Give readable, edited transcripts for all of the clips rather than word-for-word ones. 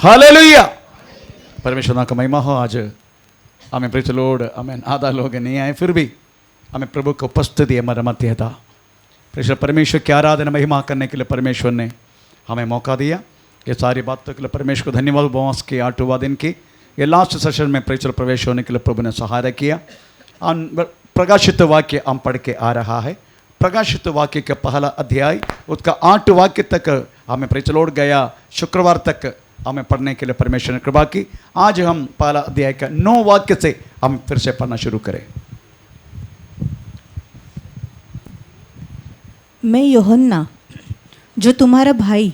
Hallelujah. परमेश्वर का महिमा हो। आज हमें प्रेज द लॉर्ड, हमें आधा लोग नहीं आए, फिर भी हमें प्रभु की उपस्थिति हमारे मध्य था। परमेश्वर की आराधना महिमा करने के लिए परमेश्वर ने हमें मौका दिया। ये सारी बातों के लिए परमेश्वर को धन्यवाद। उपवास के 8वां दिन की ये लास्ट सेशन में प्रेज प्रवेश होने के लिए प्रभु ने सहायता किया। प्रकाशित वाक्य हम पढ़ के आ रहा है। प्रकाशित वाक्य का पहला अध्याय उसका 8 वाक्य तक हमें प्रेज लॉर्ड गया। शुक्रवार तक हमें पढ़ने के लिए परमेश्वर ने कृपा की। आज हम पहला अध्याय का 9 वाक्य से हम फिर से पढ़ना शुरू करें। मैं यूहन्ना, जो तुम्हारा भाई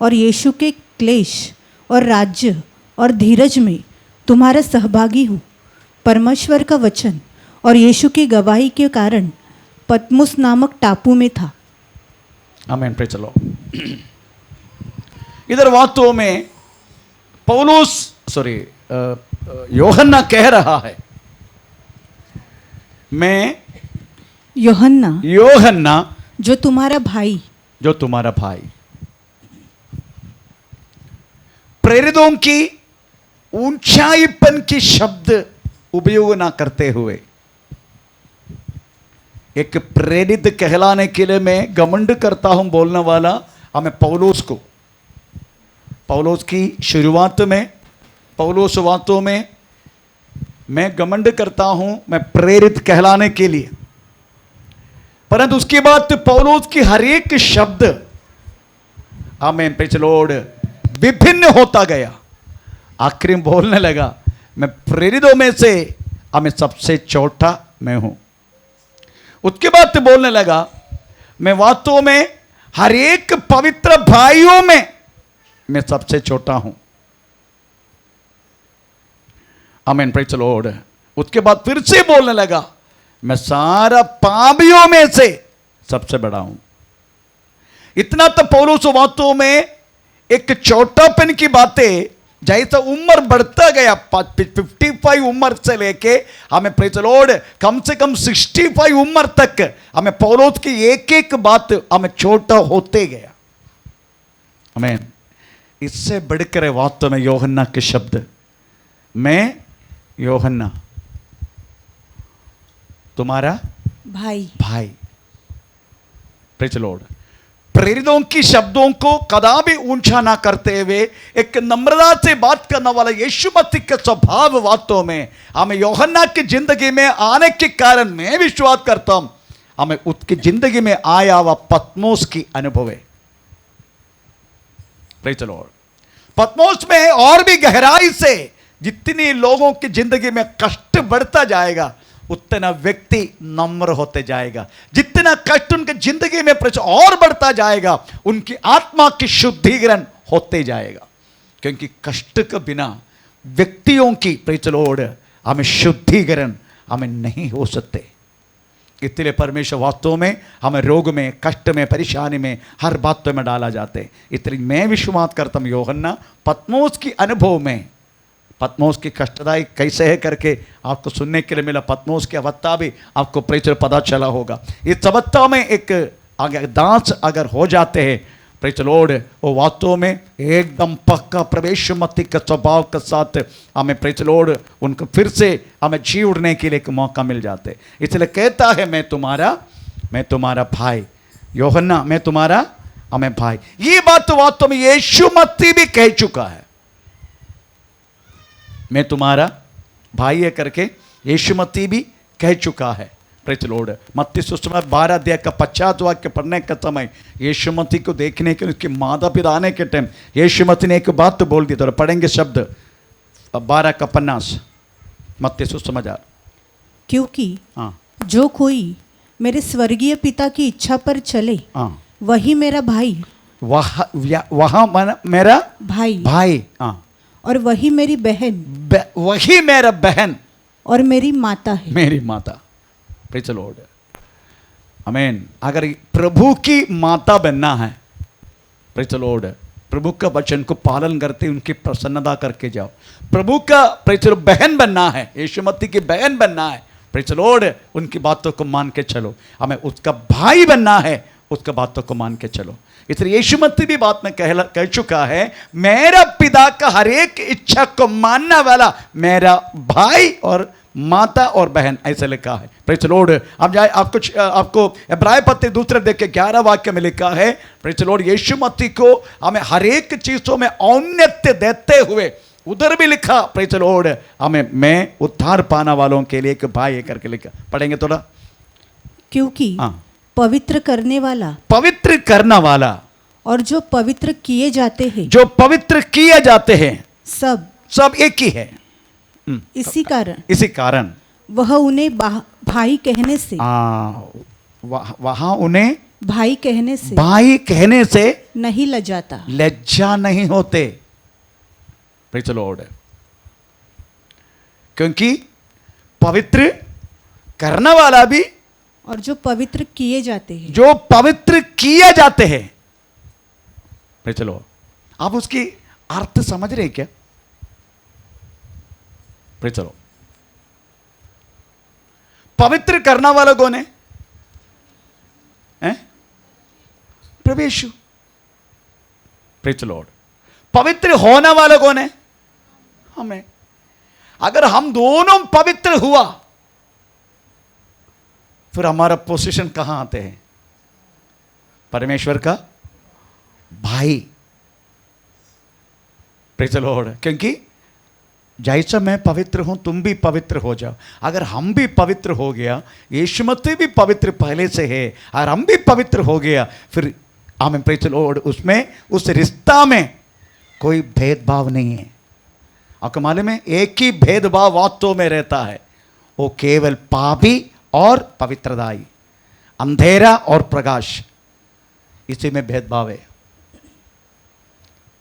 और यीशु के क्लेश और राज्य और धीरज में तुम्हारा सहभागी हूँ, परमेश्वर का वचन और यीशु की गवाही के कारण पतमुस नामक टापू में था। आमीन। Praise the Lord. इधर वास्तव में यूहन्ना कह रहा है, मैं यूहन्ना जो तुम्हारा भाई प्रेरितों की ऊंचाईपन की शब्द उपयोग ना करते हुए, एक प्रेरित कहलाने के लिए मैं घमंड करता हूं बोलने वाला हमें पौलुस की शुरुआत में, पौलुस वास्तव में मैं घमंड करता हूं मैं प्रेरित कहलाने के लिए, परंतु उसके बाद पौलुस की हर एक शब्द आमीन प्रेज द लॉर्ड विभिन्न होता गया। आखिरी में बोलने लगा मैं प्रेरितों में से हमें सबसे छोटा मैं हूं। उसके बाद बोलने लगा मैं वास्तव में हर एक पवित्र भाइयों में मैं सबसे छोटा हूं। आमीन प्रेज द लॉर्ड। उसके बाद फिर से बोलने लगा मैं सारा पापियों में से सबसे बड़ा हूं। इतना तो पौलुस वास्तव में एक छोटापन की बातें, जैसा उम्र बढ़ता गया 55 उम्र से लेके हमें प्रेज द लॉर्ड कम से कम 65 उम्र तक हमें पौलुस की एक एक बात हमें छोटा होते गया। आमीन। इससे बढ़कर वास्तव में यूहन्ना के शब्द, मैं यूहन्ना तुम्हारा भाई। Praise the Lord. प्रेरितों की शब्दों को कदापि ऊंचा ना करते हुए एक नम्रता से बात करने वाला यीशु मसीह का स्वभाव वास्तव में हमें यूहन्ना की जिंदगी में आने के कारण मैं विश्वास करता हूं हमें उसकी जिंदगी में आया हुआ पतमोस की अनुभव है। Praise the Lord. पतमोस में और भी गहराई से जितनी लोगों की जिंदगी में कष्ट बढ़ता जाएगा उतना व्यक्ति नम्र होते जाएगा। जितना कष्ट उनके जिंदगी में और बढ़ता जाएगा उनकी आत्मा की शुद्धिकरण होते जाएगा, क्योंकि कष्ट के बिना व्यक्तियों की प्रेज द लॉर्ड हमें शुद्धिकरण हमें नहीं हो सकते। इसलिए परमेश्वर वास्तव में हमें रोग में, कष्ट में, परेशानी में, हर बातों में डाला जाते। इसलिए मैं विश्वास करता हूं यूहन्ना पतमोस की अनुभव में, पतमोस की कष्टदायी कैसे है करके आपको सुनने के लिए मिला। पतमोस की अवस्था भी आपको प्रेज पता चला होगा। इस अवस्था में एक अगर दांत अगर हो जाते हैं प्रेज लॉर्ड, वो वास्तव में एकदम पक्का प्रवेश मति के स्वभाव के साथ हमें प्रेज लॉर्ड उनको फिर से हमें जी उड़ने के लिए एक मौका मिल जाते। इसलिए कहता है मैं तुम्हारा भाई यूहन्ना, मैं तुम्हारा हमें भाई। ये बात तो वास्तव में यीशु मसीह भी कह चुका है, मैं तुम्हारा भाई है करके यीशु मसीह भी कह चुका है। Praise Lord. मत्ती सुसमाचार 12 अध्याय का 50 वाक्य पढ़ने का समय यीशु मसीह को देखने के उसके माता पिता आने के टाइम यीशु मसीह ने एक बात तो बोल दी। तो पढ़ेंगे शब्द 12 का 50 मत्ती सुसमाचार। क्योंकि जो कोई मेरे स्वर्गीय पिता की इच्छा पर चले वही मेरा भाई, वहां मेरा भाई और वही मेरी बहन, वही मेरा बहन और मेरी माता है। मेरी माता। Praise the Lord. आमीन। अगर प्रभु की माता बनना है, प्रेज द लॉर्ड, प्रभु का वचन को पालन करते उनकी प्रसन्नता करके जाओ। प्रभु का प्रेज बहन बनना है, यीशु मसीह की बहन बनना है, प्रेज द लॉर्ड, उनकी बातों को मान के चलो। हमें उसका भाई बनना है, उसका बातों को मान के चलो। इसलिए यीशु मसीह भी बात में कह चुका है, मेरा पिता का हर एक इच्छा को मानने वाला मेरा भाई और माता और बहन, ऐसे लिखा है। Praise the Lord. अब जाए आपको इब्रानी पत्र दूसरे देख के 11 वाक्य में लिखा है, प्रेज द लॉर्ड, यीशु मसीह को हमें हर एक चीजों में औन्नत्य देते हुए उधर भी लिखा, प्रेज द लॉर्ड, हमें मैं उद्धार पाने वालों के लिए एक भाई है करके लिखा। पढ़ेंगे थोड़ा। क्योंकि हाँ। पवित्र करने वाला पवित्र करना वाला और जो पवित्र किए जाते हैं जो पवित्र किए जाते हैं सब एक ही है। इसी कारण वह उन्हें भाई कहने से वहां उन्हें भाई कहने से नहीं लजाता, लज्जा नहीं होते। Praise the Lord. क्योंकि पवित्र करने वाला भी और जो पवित्र किए जाते हैं, जो पवित्र किए जाते हैं। Praise the Lord. आप उसकी अर्थ समझ रहे हैं क्या? Praise the Lord. पवित्र करना वाला कौन है? प्रभु यीशु। Praise the Lord. पवित्र होने वाला कौन है? हमें। अगर हम दोनों पवित्र हुआ फिर हमारा पोजीशन कहां आते हैं? परमेश्वर का भाई। Praise the Lord. क्योंकि जैसा मैं पवित्र हूं तुम भी पवित्र हो जाओ। अगर हम भी पवित्र हो गया, यीशु मसीह भी पवित्र पहले से है और हम भी पवित्र हो गया, फिर आमीन, प्रेज़ द लॉर्ड, उसमें उस रिश्ता में कोई भेदभाव नहीं है। आपको मालूम है एक ही भेदभाव वास्तव में रहता है, वो केवल पापी और पवित्रदायी, अंधेरा और प्रकाश, इसी में भेदभाव है।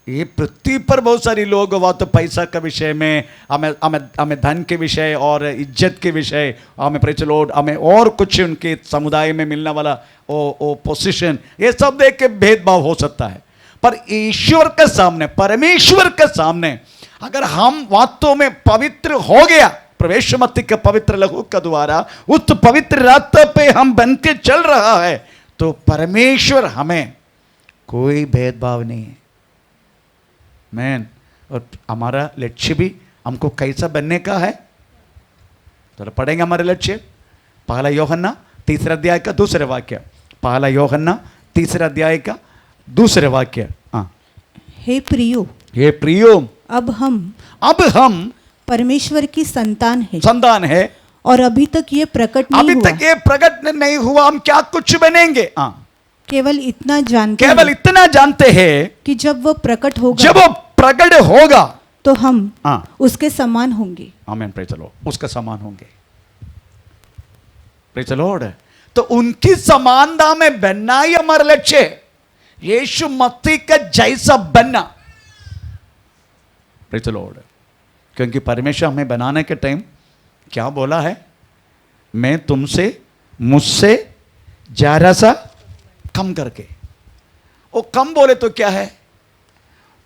ये पृथ्वी पर बहुत सारे लोग वह तो पैसा के विषय में, हमें धन के विषय और इज्जत के विषय, हमें प्रेज़ द लॉर्ड, हमें और कुछ उनके समुदाय में मिलने वाला वो पोजीशन, ये सब देख के भेदभाव हो सकता है। पर ईश्वर के सामने, परमेश्वर के सामने अगर हम वास्तव में पवित्र हो गया, प्रवेश मत के पवित्र लहू का द्वारा उस पवित्र रास्ते पे हम बन के चल रहा है, तो परमेश्वर हमें कोई भेदभाव नहीं है। मैन। और हमारा लक्ष्य भी हमको कैसा बनने का है, तो पढ़ेंगे हमारे लक्ष्य। पहला यूहन्ना 3 अध्याय का 2 वाक्य। पहला यूहन्ना 3 अध्याय का 2 वाक्य। हाँ। हे प्रियो, अब हम परमेश्वर की संतान है और अभी तक ये प्रकट नहीं हुआ हम क्या कुछ बनेंगे। हाँ। केवल इतना जानते हैं कि जब वो प्रकट होगा तो हम उसके समान होंगे। आमीन, प्रेज़ द लॉर्ड। उसका समान होंगे। Praise the Lord. तो उनकी समानता में बनना ही हमारा लक्ष्य है, यीशु मसीह का जैसा बनना। Praise the Lord. क्योंकि परमेश्वर हमें बनाने के टाइम क्या बोला है? मैं मुझसे जरा सा कम करके। वो कम बोले तो क्या है?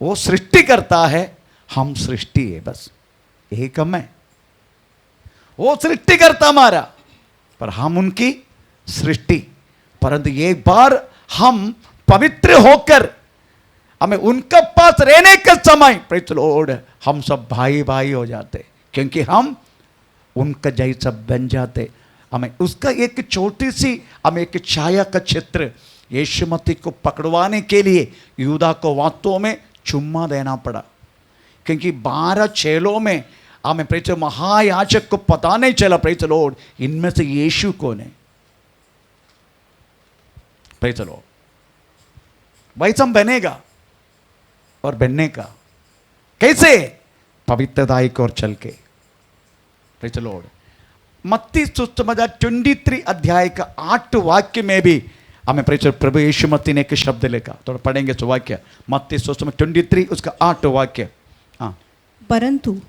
वो सृष्टि करता है, हम सृष्टि है, बस यही कम है। वो सृष्टि करता हमारा, पर हम उनकी सृष्टि। परंतु एक बार हम पवित्र होकर हमें उनके पास रहने के समय, प्रेज़ द लॉर्ड, हम सब भाई भाई हो जाते, क्योंकि हम उनका जैसा बन जाते। हमें उसका एक छोटी सी, हमें एक छाया का क्षेत्र, यीशु मसीह को पकड़वाने के लिए यूदा को वास्तव में चुम्मा देना पड़ा, क्योंकि 12 चेलों में हमें प्रेज़ महायाजक को पता नहीं चला, प्रेज़ द लॉर्ड, इनमें से यीशु कौन है। Praise the Lord. वैसा बनेगा और बनने का कैसे? पवित्रता की ओर चल के। Praise the Lord. मत्ती सुसमाचार 23 अध्याय का 8 वाक्य में भी हमें प्रभु यीशु मसीह ने एक शब्द लिखा, तो पढ़ेंगे तो वाक्य। मत्ती सुसमाचार 23 उसका 8 वाक्य। हाँ। परंतु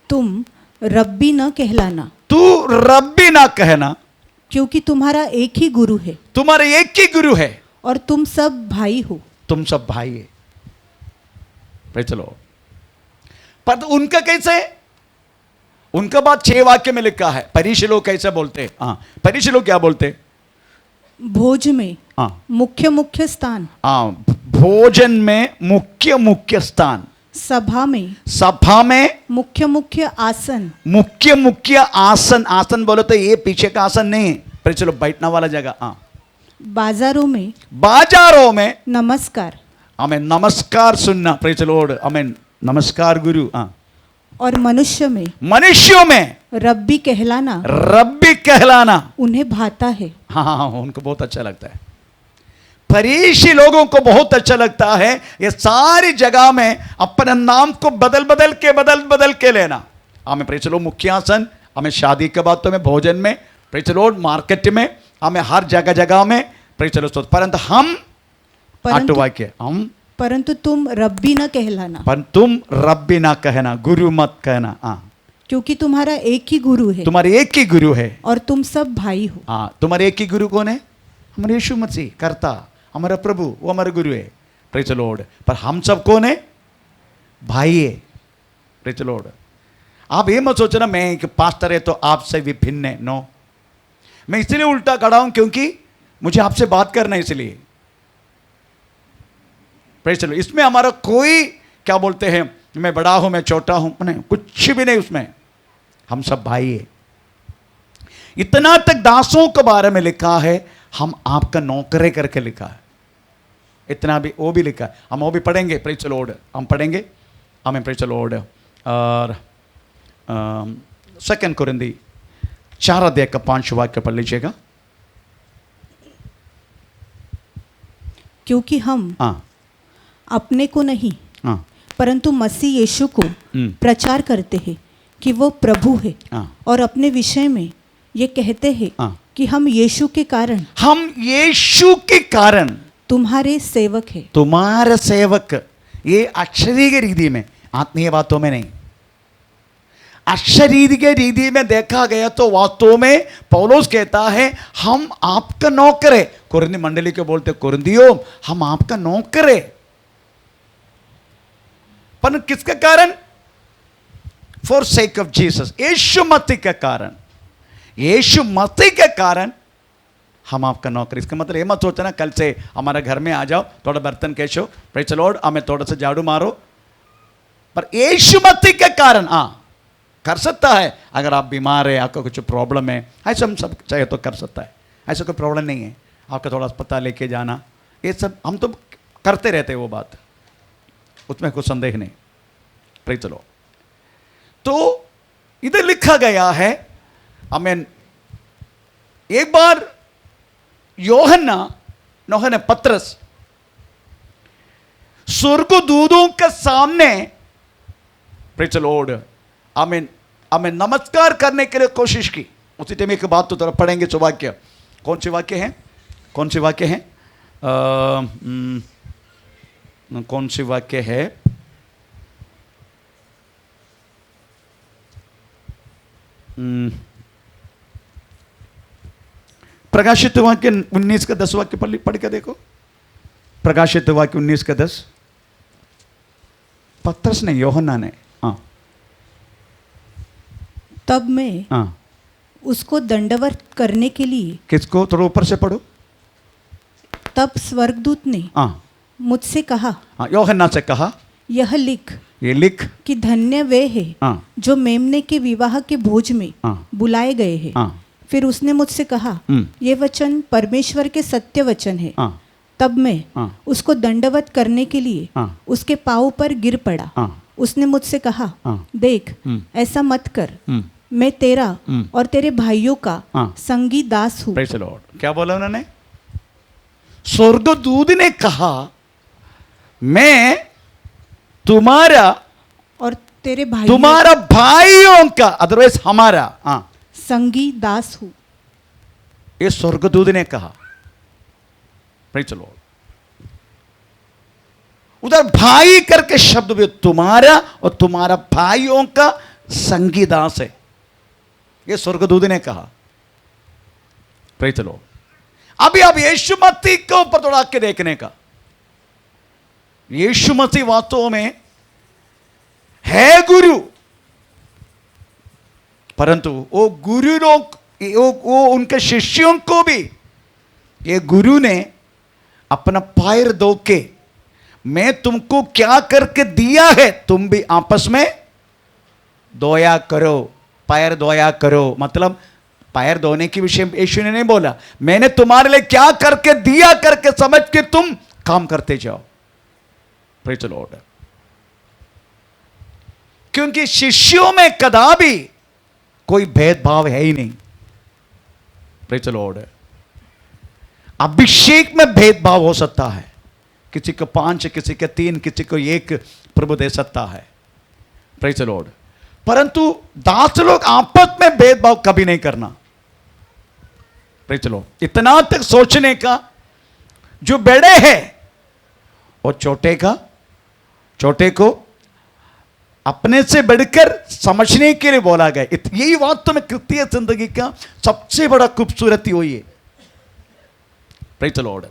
तुम रब्बी न कहलाना, तू रब्बी ना कहना, क्योंकि तुम्हारा एक ही गुरु है, तुम्हारे एक ही गुरु है और तुम सब भाई हो। तुम सब भाई है। Praise the Lord. पर उनका कैसे? उनका बात 6 वाक्य में लिखा है। फरीसी लोग कैसे बोलते हैं? हाँ, फरीसी लोग क्या बोलते? भोज में हाँ मुख्य मुख्य स्थान, हाँ, भोजन में मुख्य मुख्य स्थान, सभा में सभा में मुख्य मुख्य आसन, मुख्य मुख्य आसन। आसन बोलो तो ये पीछे का आसन नहीं, पर चलो बैठने वाला जगह। हाँ, बाजारों में बाजारों में नमस्कार हमें नमस्कार सुनना, प्रेज द लॉर्ड, हमें नमस्कार गुरु। हाँ, और मनुष्य में मनुष्यों में रब्बी कहलाना रब्बी कहलाना उन्हें भाता है। हाँ हाँ हाँ, उनको बहुत अच्छा लगता है। फरीसी लोगों को बहुत अच्छा लगता है ये सारी जगह में अपने नाम को बदल बदल के लेना। हमें प्रेज द लॉर्ड मुख्य आसन, हमें शादी के बातों में, भोजन में, प्रेज द लॉर्ड मार्केट में, हमें हर जगह जगह में, प्रेज द लॉर्ड। परंतु हम वाक्य हम परंतु तुम रब्बी न कहलाना, पर तुम रब्बी ना कहना, गुरु मत कहना। हाँ, क्योंकि तुम्हारा एक ही गुरु है तुम्हारे एक ही गुरु है और तुम सब भाई हो। हाँ, तुम्हारे एक ही गुरु कौन है? हमारे यीशु मसीह करता, हमारा प्रभु, वो हमारा गुरु है, प्रेज द लॉर्ड। पर हम सब कौन है? भाई है, प्रेज द लॉर्ड। आप ये मत सोचना मैं एक पास्टर है तो आपसे विभिन्न है, नो। मैं इसलिए उल्टा खड़ा हूं क्योंकि मुझे आपसे बात करना है, इसलिए प्रेज द लॉर्ड। इसमें हमारा कोई क्या बोलते हैं मैं बड़ा हूं, मैं छोटा हूं, नहीं, कुछ भी नहीं उसमें। हम सब भाई है। इतना तक दासों के बारे में लिखा है, हम आपका नौकरे करके लिखा है। इतना भी वो भी लिखा है, हम वो भी पढ़ेंगे, प्रेज द लॉर्ड, हम पढ़ेंगे, हमें प्रेज द लॉर्ड। और 2 कुरिन्थी 4 अध्याय का 5 वाक्य पढ़ लीजिएगा। क्योंकि हम हाँ अपने को नहीं हाँ परंतु मसीह यीशु को हम्म, प्रचार करते हैं कि वो प्रभु है, हाँ और अपने विषय में ये कहते हैं हाँ। कि हम यीशु के कारण हम यीशु के कारण तुम्हारे सेवक हैं। तुम्हारा सेवक, ये अक्षरीय रीति में, आत्मीय बातों में नहीं। अक्षरीय रीति में देखा गया तो वास्तव में पौलुस कहता है हम आपका नौकर है। कुरिन्थी मंडली के बोलते कुरिन्थियों हम आपका नौकर है, पर किसके कारण? फॉर सेक ऑफ जीसस, यीशु मसीह के कारण। यीशु मसीह के कारण हम आपका नौकर। इसका मतलब ये मत सोचना कल से हमारे घर में आ जाओ, थोड़ा बर्तन कैशो, प्रेज द लॉर्ड, हमें थोड़ा सा झाड़ू मारो। पर यीशु मसीह के कारण हाँ कर सकता है। अगर आप बीमार है, आपका कुछ प्रॉब्लम है, ऐसा हम सब चाहे तो कर सकता है, ऐसा कोई प्रॉब्लम नहीं है। आपका थोड़ा अस्पताल लेके जाना, ये सब हम तो करते रहते हैं, वो बात उसमें कोई संदेह नहीं, प्रेज द लॉर्ड। तो इधर लिखा गया है, आमीन। एक बार यूहन्ना पतरस स्वर्गदूतों के सामने, प्रेज द लॉर्ड, आमीन, हमें नमस्कार करने के लिए कोशिश की। उसी टाइम एक बात तो तरफ पढ़ेंगे, जो वाक्य, कौन से वाक्य हैं? कौन से वाक्य हैं? कौन सी वाक्य है? प्रकाशित वाक्य 19 का 10 वाक्य पढ़ के देखो। प्रकाशित वाक्य 19 का 10, पतरस ने, यूहन्ना ने। हाँ तब मैं हाँ, उसको दंडवत करने के लिए, किसको? थोड़ा ऊपर से पढ़ो। तब स्वर्गदूत ने हाँ मुझसे कहा, हाँ, यूहन्ना से कहा, यह लिख ये लिख कि धन्य वे हैं हाँ जो मेमने के विवाह के भोज में हाँ बुलाए गए हैं। हाँ फिर उसने मुझसे कहा, ये वचन परमेश्वर के सत्य वचन है। हाँ तब मैं हाँ उसको दंडवत करने के लिए हाँ उसके पाँव पर गिर पड़ा। हाँ उसने मुझसे कहा, हाँ देख, ऐसा मत कर, मैं तेरा और तेरे भाइयों का हाँ। संगी दास हूँ। Praise the Lord. क्या बोला उन्होंने? स्वर्गदूत ने कहा मैं तुम्हारा और तेरे भाई तुम्हारा भाइयों का, अदरवाइज हमारा, हाँ, संगी दास हूँ। ये स्वर्गदूत ने कहा। Praise the Lord. उधर भाई करके शब्द भी, तुम्हारा और तुम्हारा भाइयों का संगी दास है, ये स्वर्गदूत ने कहा। Praise the Lord. अभी आप यीशु मसीह के ऊपर थोड़ा आके देखने का। यीशु मसीह वास्तव में है गुरु, परंतु वो गुरु लोग, वो उनके शिष्यों को भी ये गुरु ने अपना पैर धो के मैं तुमको क्या करके दिया है तुम भी आपस में धोया करो, पैर धोया करो। मतलब पैर धोने के विषय यीशु ने नहीं बोला, मैंने तुम्हारे लिए क्या करके दिया करके समझ के तुम काम करते जाओ। Praise the Lord. क्योंकि शिष्यों में कदापि कोई भेदभाव है ही नहीं। Praise the Lord. अभिषेक में भेदभाव हो सकता है, किसी को 5, किसी को 3, किसी को 1 प्रभु दे सकता है। Praise the Lord. परंतु दास लोग आपस में भेदभाव कभी नहीं करना। Praise the Lord. इतना तक सोचने का, जो बड़े हैं वो छोटे को अपने से बढ़कर समझने के लिए बोला गया। यही वास्तव में क्रिस्तीय जिंदगी का सबसे बड़ा खूबसूरती हुई है। Praise the Lord.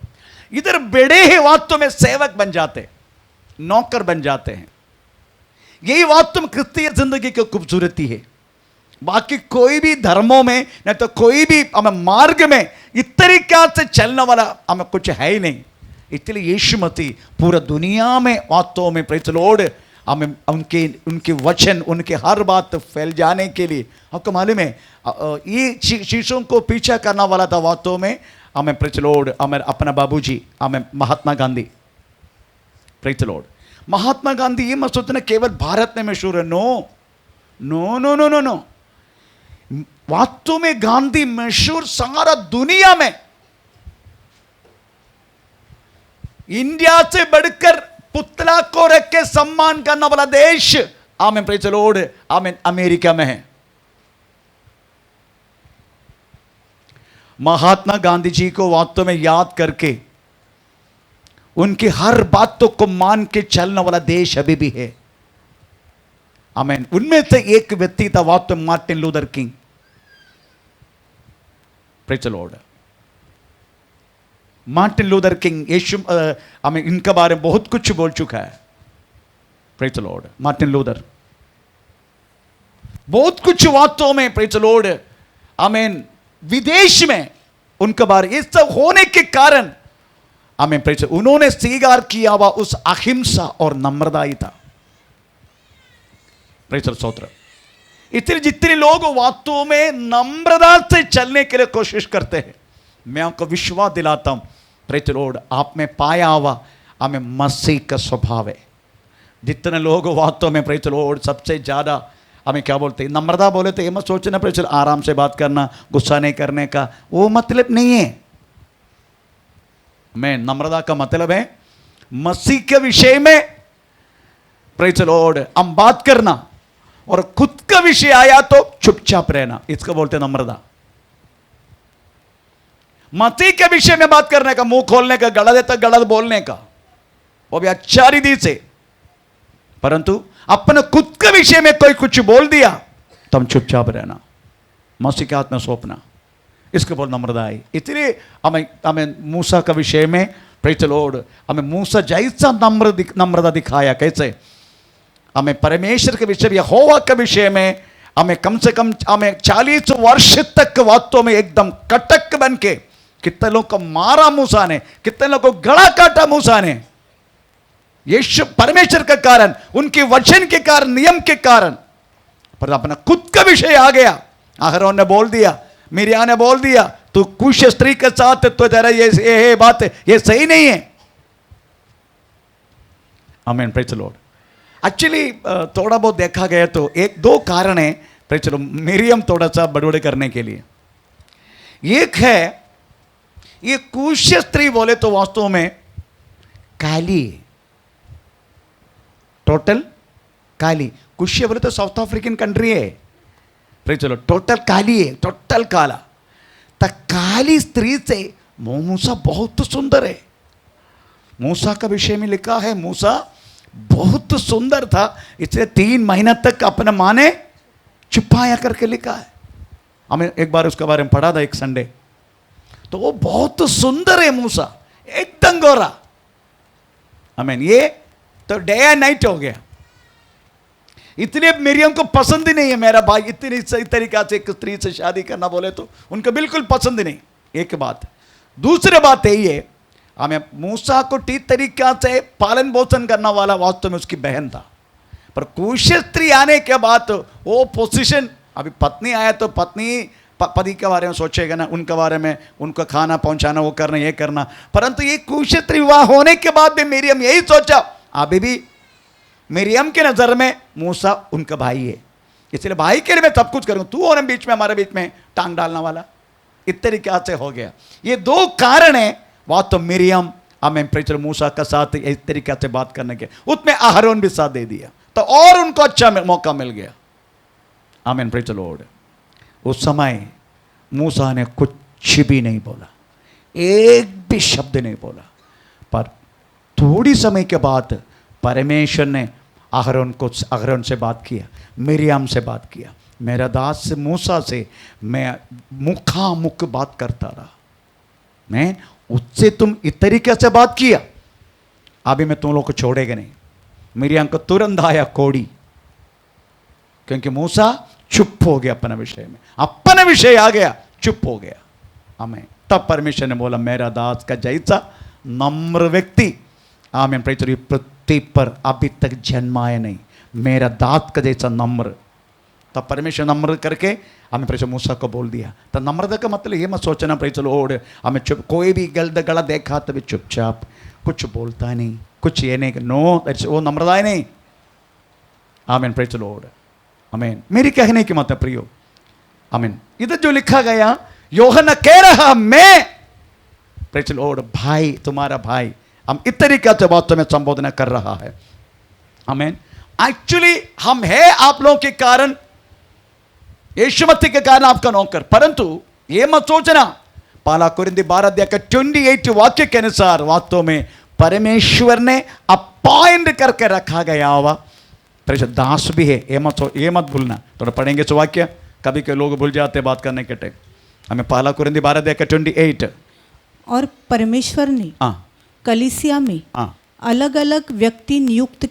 इधर बड़े ही वास्तव में सेवक बन जाते, नौकर बन जाते हैं। यही वास्तव में क्रिस्तीय जिंदगी की खूबसूरती है। बाकी कोई भी धर्मों में नहीं तो कोई भी हमें मार्ग में इस तरीके से चलने वाला हमें कुछ है ही नहीं। इसलिए यीशु मसीह पूरा दुनिया में वास्तव में प्रेज़ द लॉर्ड हमें उनके वचन, उनके हर बात फैल जाने के लिए, आपको मालूम है ये चीज़ों को पीछा करने वाला था वास्तव में हमें प्रेज़ द लॉर्ड, हमें अपना बाबूजी, हमें Mahatma Gandhi. Praise the Lord. Mahatma Gandhi ये मत सोचना केवल भारत में मशहूर है। No no no no no no, वास्तव में गांधी मशहूर सारा दुनिया में। इंडिया से बढ़कर पुतला को रख के सम्मान करने वाला देश आमेन प्रेज़ द लॉर्ड आमेन अमेरिका में है। महात्मा गांधी जी को वास्तव में याद करके उनकी हर बातों को मान के चलने वाला देश अभी भी है। आमेन। उनमें से एक व्यक्ति था वास्तव में Martin Luther King. Praise the Lord. Martin Luther King Yeshu हमें इनके बारे में बहुत कुछ बोल चुका है। Praise the Lord. Martin Luther बहुत कुछ वास्तव में प्रेज़ द लॉर्ड आमेन विदेश में उनके बारे ये सब होने के कारण आमेन प्रेज़ उन्होंने स्वीकार किया हुआ उस अहिंसा और नम्रता ही था। प्रेज़ द स्तोत्र। इतने जितने लोग वास्तव में नम्रता से चलने के लिए कोशिश करते हैं, मैं आपको विश्वास दिलाता हूं प्रेज़ द लॉर्ड आप में पाया हुआ हमें मसीह का स्वभाव है। जितने लोग वास्तव में प्रेज़ द लॉर्ड सबसे ज्यादा हमें क्या बोलते हैं, नम्रता बोले तो ये मत सोचना प्रेज़ द लॉर्ड आराम से बात करना, गुस्सा नहीं करने का, वो मतलब नहीं है। मैं नम्रता का मतलब है मसीह के विषय में प्रेज़ द लॉर्ड हम बात करना और खुद का विषय आया तो चुपचाप रहना, इसको बोलते हैं नम्रता। मसीह के विषय में बात करने का, मुंह खोलने का, गलत है तो गलत बोलने का, वो भी अच्छा रीति से। परंतु अपने खुद के विषय में कोई कुछ बोल दिया तो हम चुपचाप रहना, मसीह के हाथ में सौंपना, इसके बोल नम्रता है। इसलिए हमें मूसा का विषय में प्रेज़ द लॉर्ड हमें मूसा जैसा नम्रता दिखाया। कैसे हमें परमेश्वर के विषय में, यहोवा के विषय में हमें कम से कम हमें 40 वर्ष तक वास्तव में एकदम कटक बन के, कितने लोग को मारा मूसा ने, कितने लोग को गला काटा मूसा ने, यीशु परमेश्वर के कारण, उनके वचन के कारण, नियम के कारण। पर अपना खुद का विषय आ गया। अहरोन ने बोल दिया, मिर्या ने बोल दिया, तू कुश स्त्री के साथ तो तेरा ये बात ये सही नहीं है। आमीन प्रेज़ द लॉर्ड। एक्चुअली थोड़ा बहुत देखा गया तो 1-2 कारण है प्रेज़ द लॉर्ड मिरियम थोड़ा सा बड़बड़ करने के लिए। एक है ये कुश स्त्री बोले तो वास्तव में काली, टोटल काली। कुश बोले तो साउथ अफ्रीकन कंट्री है प्रेज़ द लॉर्ड, टोटल काली है, टोटल काला। तो काली स्त्री से मूसा बहुत सुंदर है। मूसा का विषय में लिखा है मूसा बहुत सुंदर था, इसलिए 3 महीना तक अपने माँ ने छुपाया करके लिखा है। हमें एक बार उसके बारे में पढ़ा था एक संडे, तो वो बहुत सुंदर है मूसा, एकदम गोरा। आमीन। ये तो डे एंड नाइट हो गया। इतने मिरियम को पसंद ही नहीं है मेरा भाई, इतनी सही तरीका से एक स्त्री से शादी करना बोले तो उनको बिल्कुल पसंद नहीं। एक बात। दूसरी बात यही है हमें मूसा को ठीक तरीका से पालन पोषण करने वाला वास्तव में उसकी बहन था, पर कुशल स्त्री आने के बाद वो पोजीशन, अभी पत्नी आया तो पत्नी पति के बारे में सोचेगा ना, उनके बारे में, उनको खाना पहुंचाना, वो करना, ये करना। परंतु ये कुशल स्त्री विवाह होने के बाद भी मिरियम यही सोचा, अभी भी मिरियम के नजर में मूसा उनका भाई है, इसलिए भाई के लिए मैं सब कुछ करूंगा, तू और बीच में, हमारे बीच में टांग डालने वाला, इस तरीके से हो गया। ये दो कारण है बात तो मिरियम हमें प्रेचर मूसा का साथ इस तरीके से बात करने के, उसमें आहरोन भी साथ दे दिया तो और उनको अच्छा मौका मिल गया। आमीन, प्रेज द लॉर्ड। उस समय मूसा ने कुछ भी नहीं बोला, एक भी शब्द नहीं बोला, पर थोड़ी समय के बाद परमेश्वर ने आहरोन से बात किया, मिरियम से बात किया, मेरा दास से मूसा से मैं मुखामुख बात करता रहा, मैं उससे तुम इस तरीके से बात किया, अभी मैं तुम लोग को छोड़ेगा नहीं। मिरियम को तुरंत आया कोड़ी, क्योंकि मूसा चुप हो गया अपने विषय में, अपने विषय आ गया, चुप हो गया। हमें तब परमेश्वर ने बोला मेरा दास का जैसा नम्र व्यक्ति, आमीन, प्रेचर पृथ्वी पर अभी तक जन्माया नहीं, मेरा दास का जैसा नम्र। तब परमेश्वर नम्र करके हमें प्रेचर मूसा को बोल दिया। तो नम्रता का मतलब ये मत सोचना प्रेचर लॉर्ड हमें चुप, कोई भी गला देखा तभी चुपचाप, कुछ बोलता नहीं, कुछ ये नहीं, नो, वो नम्रता है नहीं। आमीन, प्रेचर लॉर्ड। आमीन। मेरी कहने की मतलब प्रियो, आमीन, इधर जो लिखा गया, यूहन्ना कह रहा मैं प्रेचर लॉर्ड भाई, तुम्हारा भाई, हम इस तरीके से बात में संबोधन कर रहा है। आमीन। एक्चुअली हम है आप लोगों के कारण, यीशु मसीह के कारण आपका नौकर, परंतु ये मत सोचना, पहला कुरिन्थी 12 अध्याय का 28 वाक्य के अनुसार वास्तव में परमेश्वर ने अपॉइंट करके रखा गया हुआ प्रेषित दास भी है, ये मत भूलना। थोड़ा पढ़ेंगे सो वाक्य, कभी के लोग भूल जाते बात करने के टाइम। हमें पहला कुरिन्थी 12 अध्याय का 28। और परमेश्वर ने कलीसिया में अलग अलग व्यक्ति नियुक्त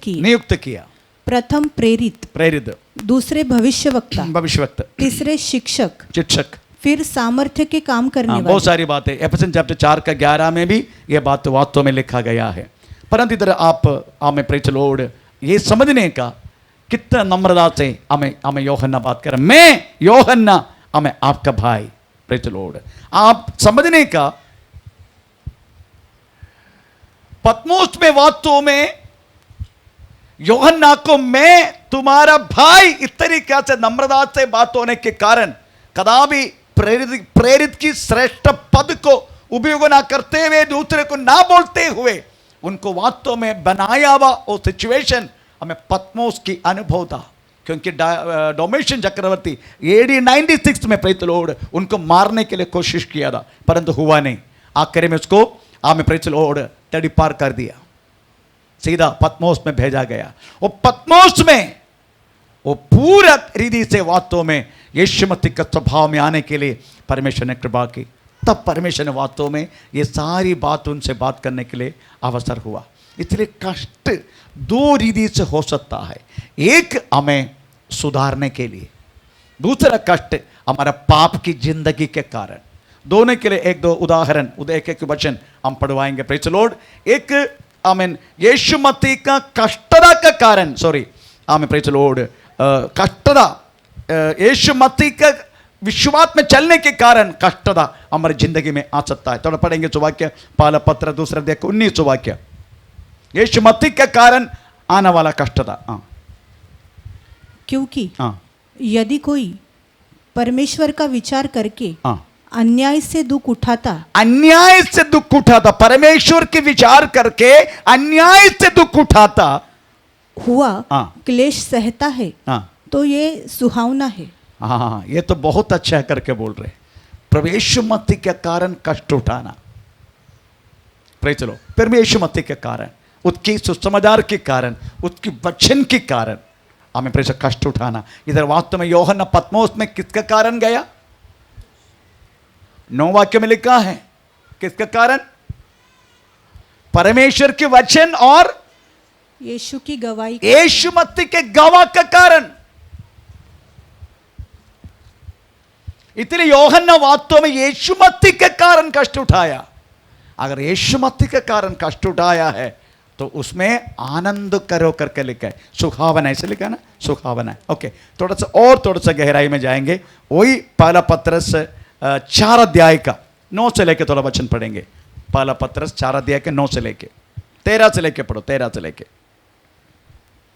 किया। प्रथम प्रेरित, दूसरे भविष्यवक्ता, तीसरे शिक्षक, फिर सामर्थ्य के काम करने वाले। बहुत सारी बातें एफेसियंस चैप्टर 4 का 11 में भी यह बात वास्तव में लिखा गया है। परंतु इधर आप हमें प्रेज लॉर्ड ये समझने का कितना नम्रता से हमें यूहन्ना बात कर, मैं यूहन्ना हमें आपका भाई, प्रेज लॉर्ड आप समझने का। पत्मोस में वास्तव में यूहन्ना को मैं तुम्हारा भाई इस तरीके से नम्रता से बात होने के कारण कदापि प्रेरित की श्रेष्ठ पद को उपयोग ना करते हुए, दूसरे को ना बोलते हुए, उनको वास्तव में बनाया हुआ वो सिचुएशन हमें पत्मोस की अनुभव था। क्योंकि डोमेशियन चक्रवर्ती AD 96 में प्रेज लॉर्ड उनको मारने के लिए कोशिश किया था, परंतु हुआ नहीं। आखिर में उसको हमें प्रेज लॉर्ड तड़ी पार कर दिया, सीधा पत्मोस में भेजा गया। वो पत्मोस में वो पूरा रीति से वास्तव में यीशु मसीह के स्वभाव में आने के लिए परमेश्वर ने कृपा की। तब परमेश्वर ने वास्तव में ये सारी बात उनसे बात करने के लिए अवसर हुआ। इसलिए कष्ट दो रीति से हो सकता है, एक हमें सुधारने के लिए, दूसरा कष्ट हमारा पाप की जिंदगी के कारण। दोनों के लिए एक दो उदाहरण, एक वचन हम पढ़वाएंगे प्रेज लॉर्ड। एक आमीन यीशु मसीह का कष्टता का कारण, सॉरी आमीन प्रेज लॉर्ड, कष्टता यीशु मसीह का विश्वास में चलने के कारण कष्टता हमारी जिंदगी में आ सकता है। थोड़ा पढ़ेंगे सो वाक्य, पहला पत्र 2 अध्याय 19 वाक्य, यीशु मसीह के कारण आने वाला कष्टता। क्योंकि यदि कोई परमेश्वर का विचार करके अन्याय से दुख उठाता, परमेश्वर के विचार करके अन्याय से दुख उठाता हुआ क्लेश सहता है, तो ये सुहावना है। हाँ, ये तो बहुत अच्छा है करके बोल रहे, प्रवेश मसीह के कारण कष्ट उठाना। प्रेज लो, प्रवेश मसीह के कारण, उसकी सुसमाचार के कारण, उसकी वचन के कारण हमें प्रेज कष्ट उठाना। इधर वास्तव में यूहन्ना पत्मोस में किसका कारण गया? 9 वाक्य में लिखा है किसका कारण? परमेश्वर के वचन और यीशु की गवाही, यीशु मसीह के गवाह का कारण। इसलिए यूहन्ना वास्तव में यीशु मसीह के कारण कष्ट उठाया। अगर यीशु मसीह के कारण कष्ट उठाया है तो उसमें आनंद करो करके लिखा है, सुखावना ऐसे लिखा है ना, सुखावना है। ओके, थोड़ा सा गहराई में जाएंगे। वही पहला पत्रस 4 अध्याय का 9 से लेके थोड़ा वचन पढ़ेंगे। पहला पत्रस 4 अध्याय के 9 से लेके 13 से लेके पढ़ो, 13 से लेके।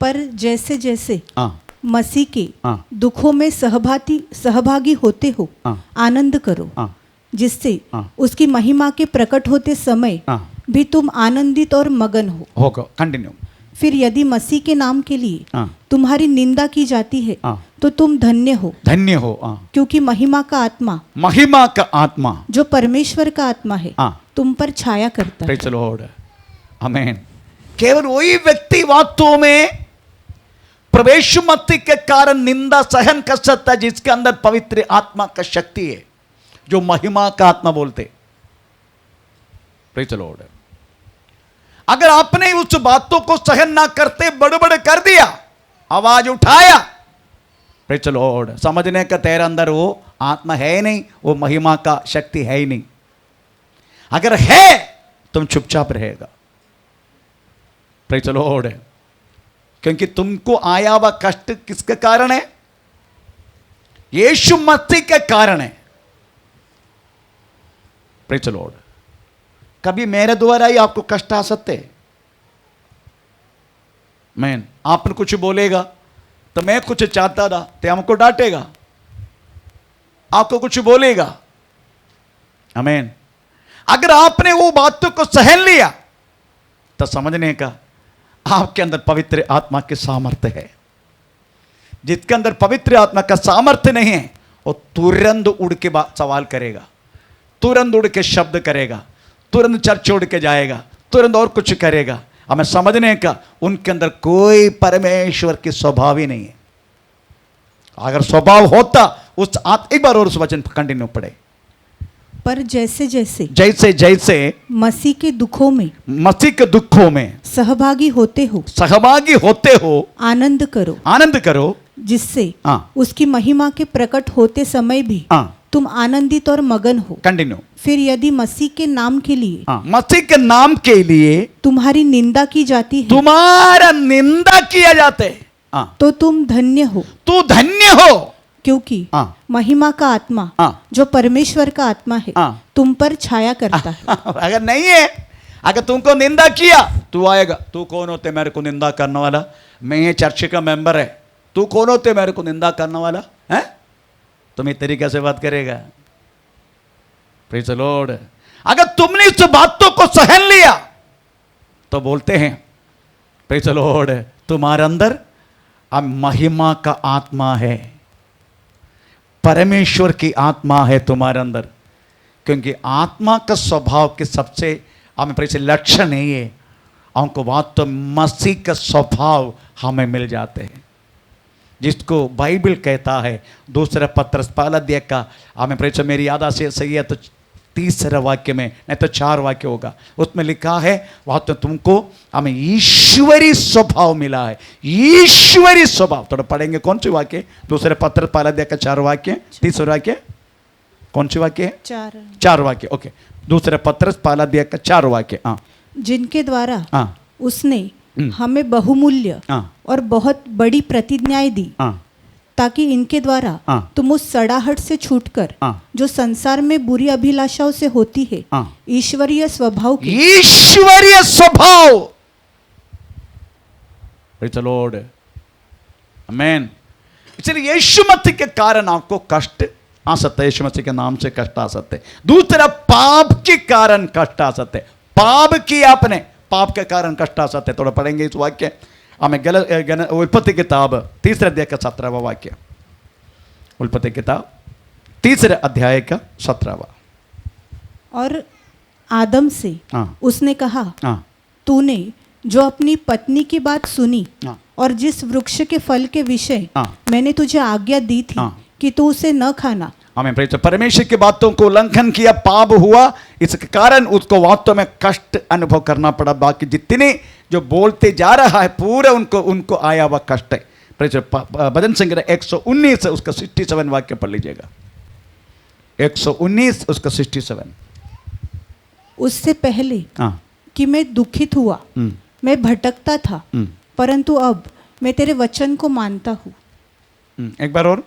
पर जैसे जैसे हाँ मसीह के हाँ दुखों में सहभागी होते हो, हाँ आनंद करो, हाँ जिससे हाँ उसकी महिमा के प्रकट होते समय हाँ भी तुम आनंदित और मगन हो। होगा, कंटिन्यू। फिर यदि मसीह के नाम के लिए हाँ तुम्हारी निंदा की जाती है हाँ तो तुम धन्य हो, धन्य हो। हाँ, क्योंकि महिमा का आत्मा, महिमा का आत्मा जो परमेश्वर का आत्मा है, हाँ, तुम पर छाया करता है। प्रेज़ द लॉर्ड, आमीन। केवल वही व्यक्ति वास्तव में प्रवेश मत्ती के कारण निंदा सहन कर सकता है जिसके अंदर पवित्र आत्मा का शक्ति है, जो महिमा का आत्मा बोलते। Praise the Lord. अगर आपने उस बातों को सहन ना करते बड़बड़ कर दिया, आवाज उठाया, प्रेज़ द लॉर्ड, समझने का तेरे अंदर वो आत्मा है ही नहीं, वो महिमा का शक्ति है ही नहीं। अगर है तुम चुपचाप रहेगा। Praise the Lord. क्योंकि तुमको आया हुआ कष्ट किसके कारण है? यीशु मसीह के कारण है। Praise the Lord. कभी मेरे द्वारा ही आपको कष्ट आ सकते। मैन आपने कुछ बोलेगा तो मैं कुछ चाहता था तो हमको डांटेगा, आपको कुछ बोलेगा। आमीन। अगर आपने वो बातों को सहन लिया तो समझने का आपके अंदर पवित्र आत्मा के सामर्थ्य है। जिसके अंदर पवित्र आत्मा का सामर्थ्य नहीं है वो तुरंत उड़ के सवाल करेगा, तुरंत उड़ के शब्द करेगा, तुरंत चर्च छोड़ के जाएगा, तुरंत और कुछ करेगा। हमें समझने का उनके अंदर कोई परमेश्वर की स्वभाव ही नहीं है। अगर स्वभाव होता उस एक बार और उस वचन कंटिन्यू पढ़े। पर जैसे जैसे जैसे जैसे मसीह के दुखों में सहभागी होते हो, आनंद करो, जिससे हाँ उसकी महिमा के प्रकट होते समय भी हाँ तुम आनंदित और मगन हो। कंटिन्यू। फिर यदि मसीह के नाम के लिए हाँ, मसीह के नाम के लिए तुम्हारी निंदा की जाती है, तुम्हारा निंदा किया जाते है, हाँ, तो तुम धन्य हो, तू धन्य हो, क्योंकि हाँ महिमा का आत्मा, हाँ जो परमेश्वर का आत्मा है, हाँ तुम पर छाया करता है। अगर नहीं है, अगर तुमको निंदा किया, तू आएगा, तू कौन होते मेरे को निंदा करने वाला? मैं ये चर्च का मेंबर है, तू कौन होते मेरे को निंदा करने वाला है? तुम इस तरीके से बात करेगा। Praise the Lord. अगर तुमने इस बातों को सहन लिया तो बोलते हैं प्रेज़ द लॉर्ड, तुम्हारे अंदर अब महिमा का आत्मा है, परमेश्वर की आत्मा है तुम्हारे अंदर। क्योंकि आत्मा का स्वभाव के सबसे हमें परिचय लक्षण नहीं है, हमको बात तो मसीह का स्वभाव हमें मिल जाते हैं, जिसको बाइबल कहता है। दूसरा पत्रस पहला अध्याय का हमें परिचय, मेरी याद से सही है तो 3 वाक्य में, नहीं तो 4 वाक्य होगा, उसमें लिखा है वहाँ तो तुमको हमें ईश्वरी स्वभाव मिला है। ईश्वरी स्वभाव थोड़ा पढ़ेंगे। कौन सी वाक्य? दूसरे पत्र पहला अध्याय का 4 वाक्य, 3 वाक्य कौन सी वाक्य है? 4 वाक्य। ओके, दूसरे पत्र पहला अध्याय का 4 वाक्य। हाँ, जिनके द्वारा हाँ उसने हमें बहुमूल्य और बहुत बड़ी प्रतिज्ञाएं दी, ताकि इनके द्वारा तुम उस सड़ाहट से छूटकर जो संसार में बुरी अभिलाषाओं से होती है, ईश्वरीय स्वभाव की, ईश्वरीय स्वभाव। प्रेज़ द लॉर्ड, आमीन। इसलिए यीशु मसीह के कारण आपको कष्ट आ सकता है, यीशु मसीह के नाम से कष्ट आ सकते हैं। दूसरा, पाप के कारण कष्ट आ सकते हैं। पाप किया आपने, पाप के कारण कष्ट आ सकते हैं। थोड़ा पढ़ेंगे इस वाक्य हमें। उत्पत्ति किताब 3 अध्याय का 17वां वाक्य। उत्पत्ति किताब 3 अध्याय का 17वां। और आदम से उसने कहा, तूने जो अपनी पत्नी की बात सुनी और जिस वृक्ष के फल के विषय मैंने तुझे आज्ञा दी थी कि तू उसे न खाना, हमें परमेश्वर की बातों को उल्लंघन किया, पाप हुआ, इसके कारण उसको वास्तव में कष्ट अनुभव करना पड़ा। बाकी जितने जो बोलते जा रहा है पूरा उनको आया हुआ कष्ट है। भजन संग्रह 119 उसका 67 वाक्य पढ़ लीजिएगा। 119 उसका 67। उससे पहले हाँ कि मैं दुखित हुआ, मैं भटकता था, परंतु अब मैं तेरे वचन को मानता हूँ। एक बार और।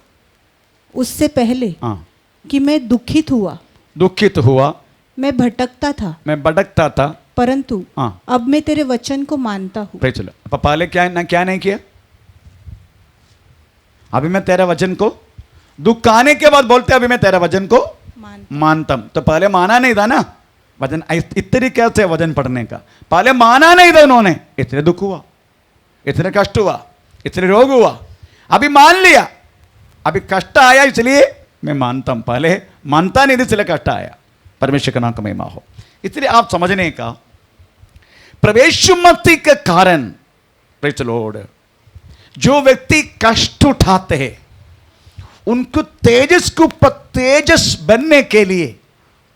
उससे पहले हाँ कि मैं दुखित हुआ, दुखित हुआ, मैं भटकता था, मैं भटकता था, परंतु हाँ अब मैं तेरे वचन को मानता हूँ। Praise the Lord. पहले क्या नहीं किया? अभी मैं तेरा वचन को, दुख आने के बाद बोलते अभी मैं तेरा वचन को मानता हूं। तो पहले माना नहीं था ना वचन, इस तरीके से वचन पढ़ने का। पहले माना नहीं था उन्होंने, इतने दुख हुआ, इतने कष्ट हुआ, इतने रोग हुआ, अभी मान लिया, अभी कष्ट आया इसलिए मैं मानता हूं। पहले मानता नहीं था इसलिए कष्ट आया। परमेश्वर का नाम का महिमा हो। इसलिए आप समझने का प्रवेश मति के कारण, प्रेज द लॉर्ड, जो व्यक्ति कष्ट उठाते हैं उनको तेजस को तेजस बनने के लिए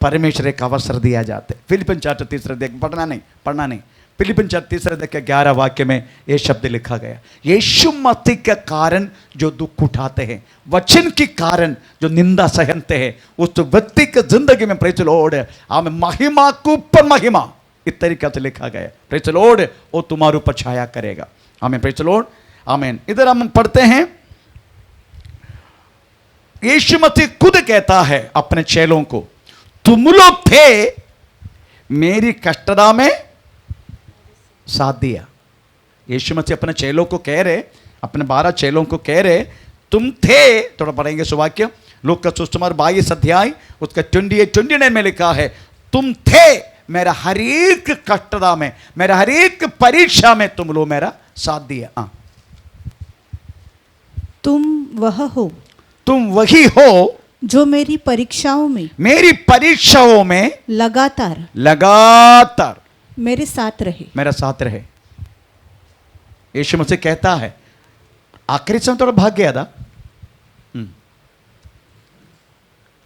परमेश्वर एक अवसर दिया जाता है। फिलिपिन 4:3 पढ़ना नहीं। फिलिपिन 4:3 वाक्य में यह शब्द लिखा गया, यीशु मसीह के कारण जो दुख उठाते हैं, वचन के कारण जो निंदा सहनते हैं, उस व्यक्ति की जिंदगी में प्रेज द लॉर्ड हमें महिमा के ऊपर महिमा इस तरीके से लिखा गया। प्रेज द लॉर्ड वो तुम्हारे ऊपर छाया करेगा। आमीन, प्रेज द लॉर्ड, आमीन। इधर हम पढ़ते हैं, यीशु मसीह खुद कहता है अपने चेलों को, तुम लोग थे मेरी कष्टदा में साथ दिया। यीशु मसीह अपने चेलों को कह रहे, अपने 12 चेलों को कह रहे, तुम थे, थोड़ा पढ़ेंगे सुवाक्य, लोग का सुसमाचार 22 अध्याय उसका 28-29 में लिखा है, तुम थे मेरा हर एक कष्टदा में, मेरा हर एक परीक्षा में तुम लोग मेरा साथ दिया। तुम वह हो, तुम वही हो जो मेरी परीक्षाओं में लगातार मेरे साथ रहे। यीशु मुझसे कहता है, आखिरी समय थोड़ा भाग गया था,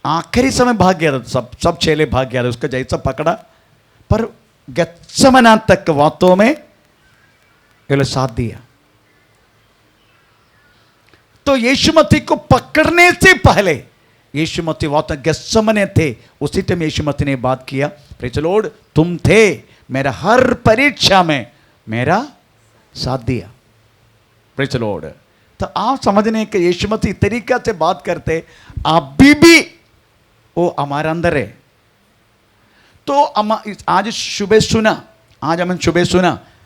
आखिरी समय भाग गया था, सब चेले भाग गया था, उसका जैसा पकड़ा, पर गत्सेमने तक बातों में ये लोग साथ दिया। तो यीशु मसीह को पकड़ने से पहले यीशु मसीह वहां गत्सेमने थे, उसी टाइम यीशु मसीह ने बात किया, प्रेज द लॉर्ड, तुम थे मेरा हर परीक्षा में मेरा साथ दिया। Praise the Lord. तो आप समझने के यीशु मसीह तरीका से बात करते, अभी भी वो हमारे अंदर है। तो आज सुबह सुना,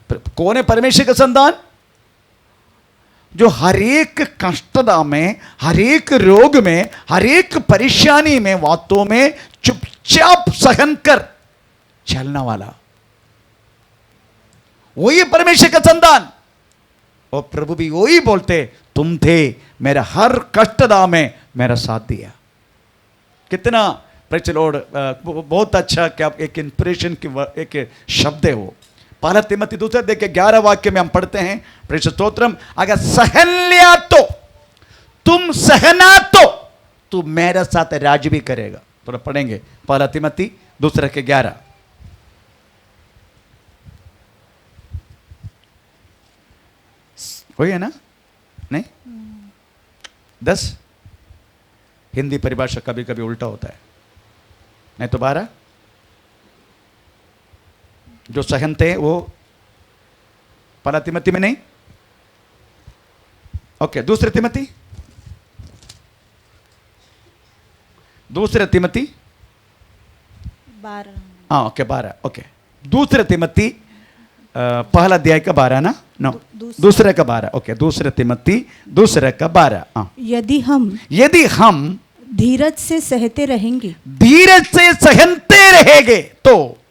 कौन है परमेश्वर का संतान? जो हर एक कष्टदा में, हर एक रोग में, हर एक परेशानी में, बातों में चुपचाप सहन कर चलने वाला, वही परमेश्वर का संतान। और प्रभु भी वही बोलते, तुम थे मेरा हर कष्टदा में मेरा साथ दिया। कितना प्रेज द लॉर्ड, बहुत अच्छा, क्या एक इंस्पिरेशन की एक शब्द है वो। पहला तिमोथी 2:11 वाक्य में हम पढ़ते हैं, प्रेज स्तोत्रम, अगर सहन लिया तो, तुम सहना तो तू मेरे साथ राज भी करेगा। थोड़ा पढ़ेंगे पहला तिमोथी 2:11। वही है ना? नहीं 10 हिंदी परिभाषा कभी कभी उल्टा होता है, नहीं तो 12। जो सहनते हैं वो पहला तिमोथी में नहीं, ओके, दूसरे तिमोथी 12, हाँ ओके 12, ओके, दूसरे तिमोथी पहला अध्याय का 12 ना, नो दूसरे का 12, ओके, दूसरे तिमोथी दूसरे का 12। यदि हम धीरज से सहते रहेंगे,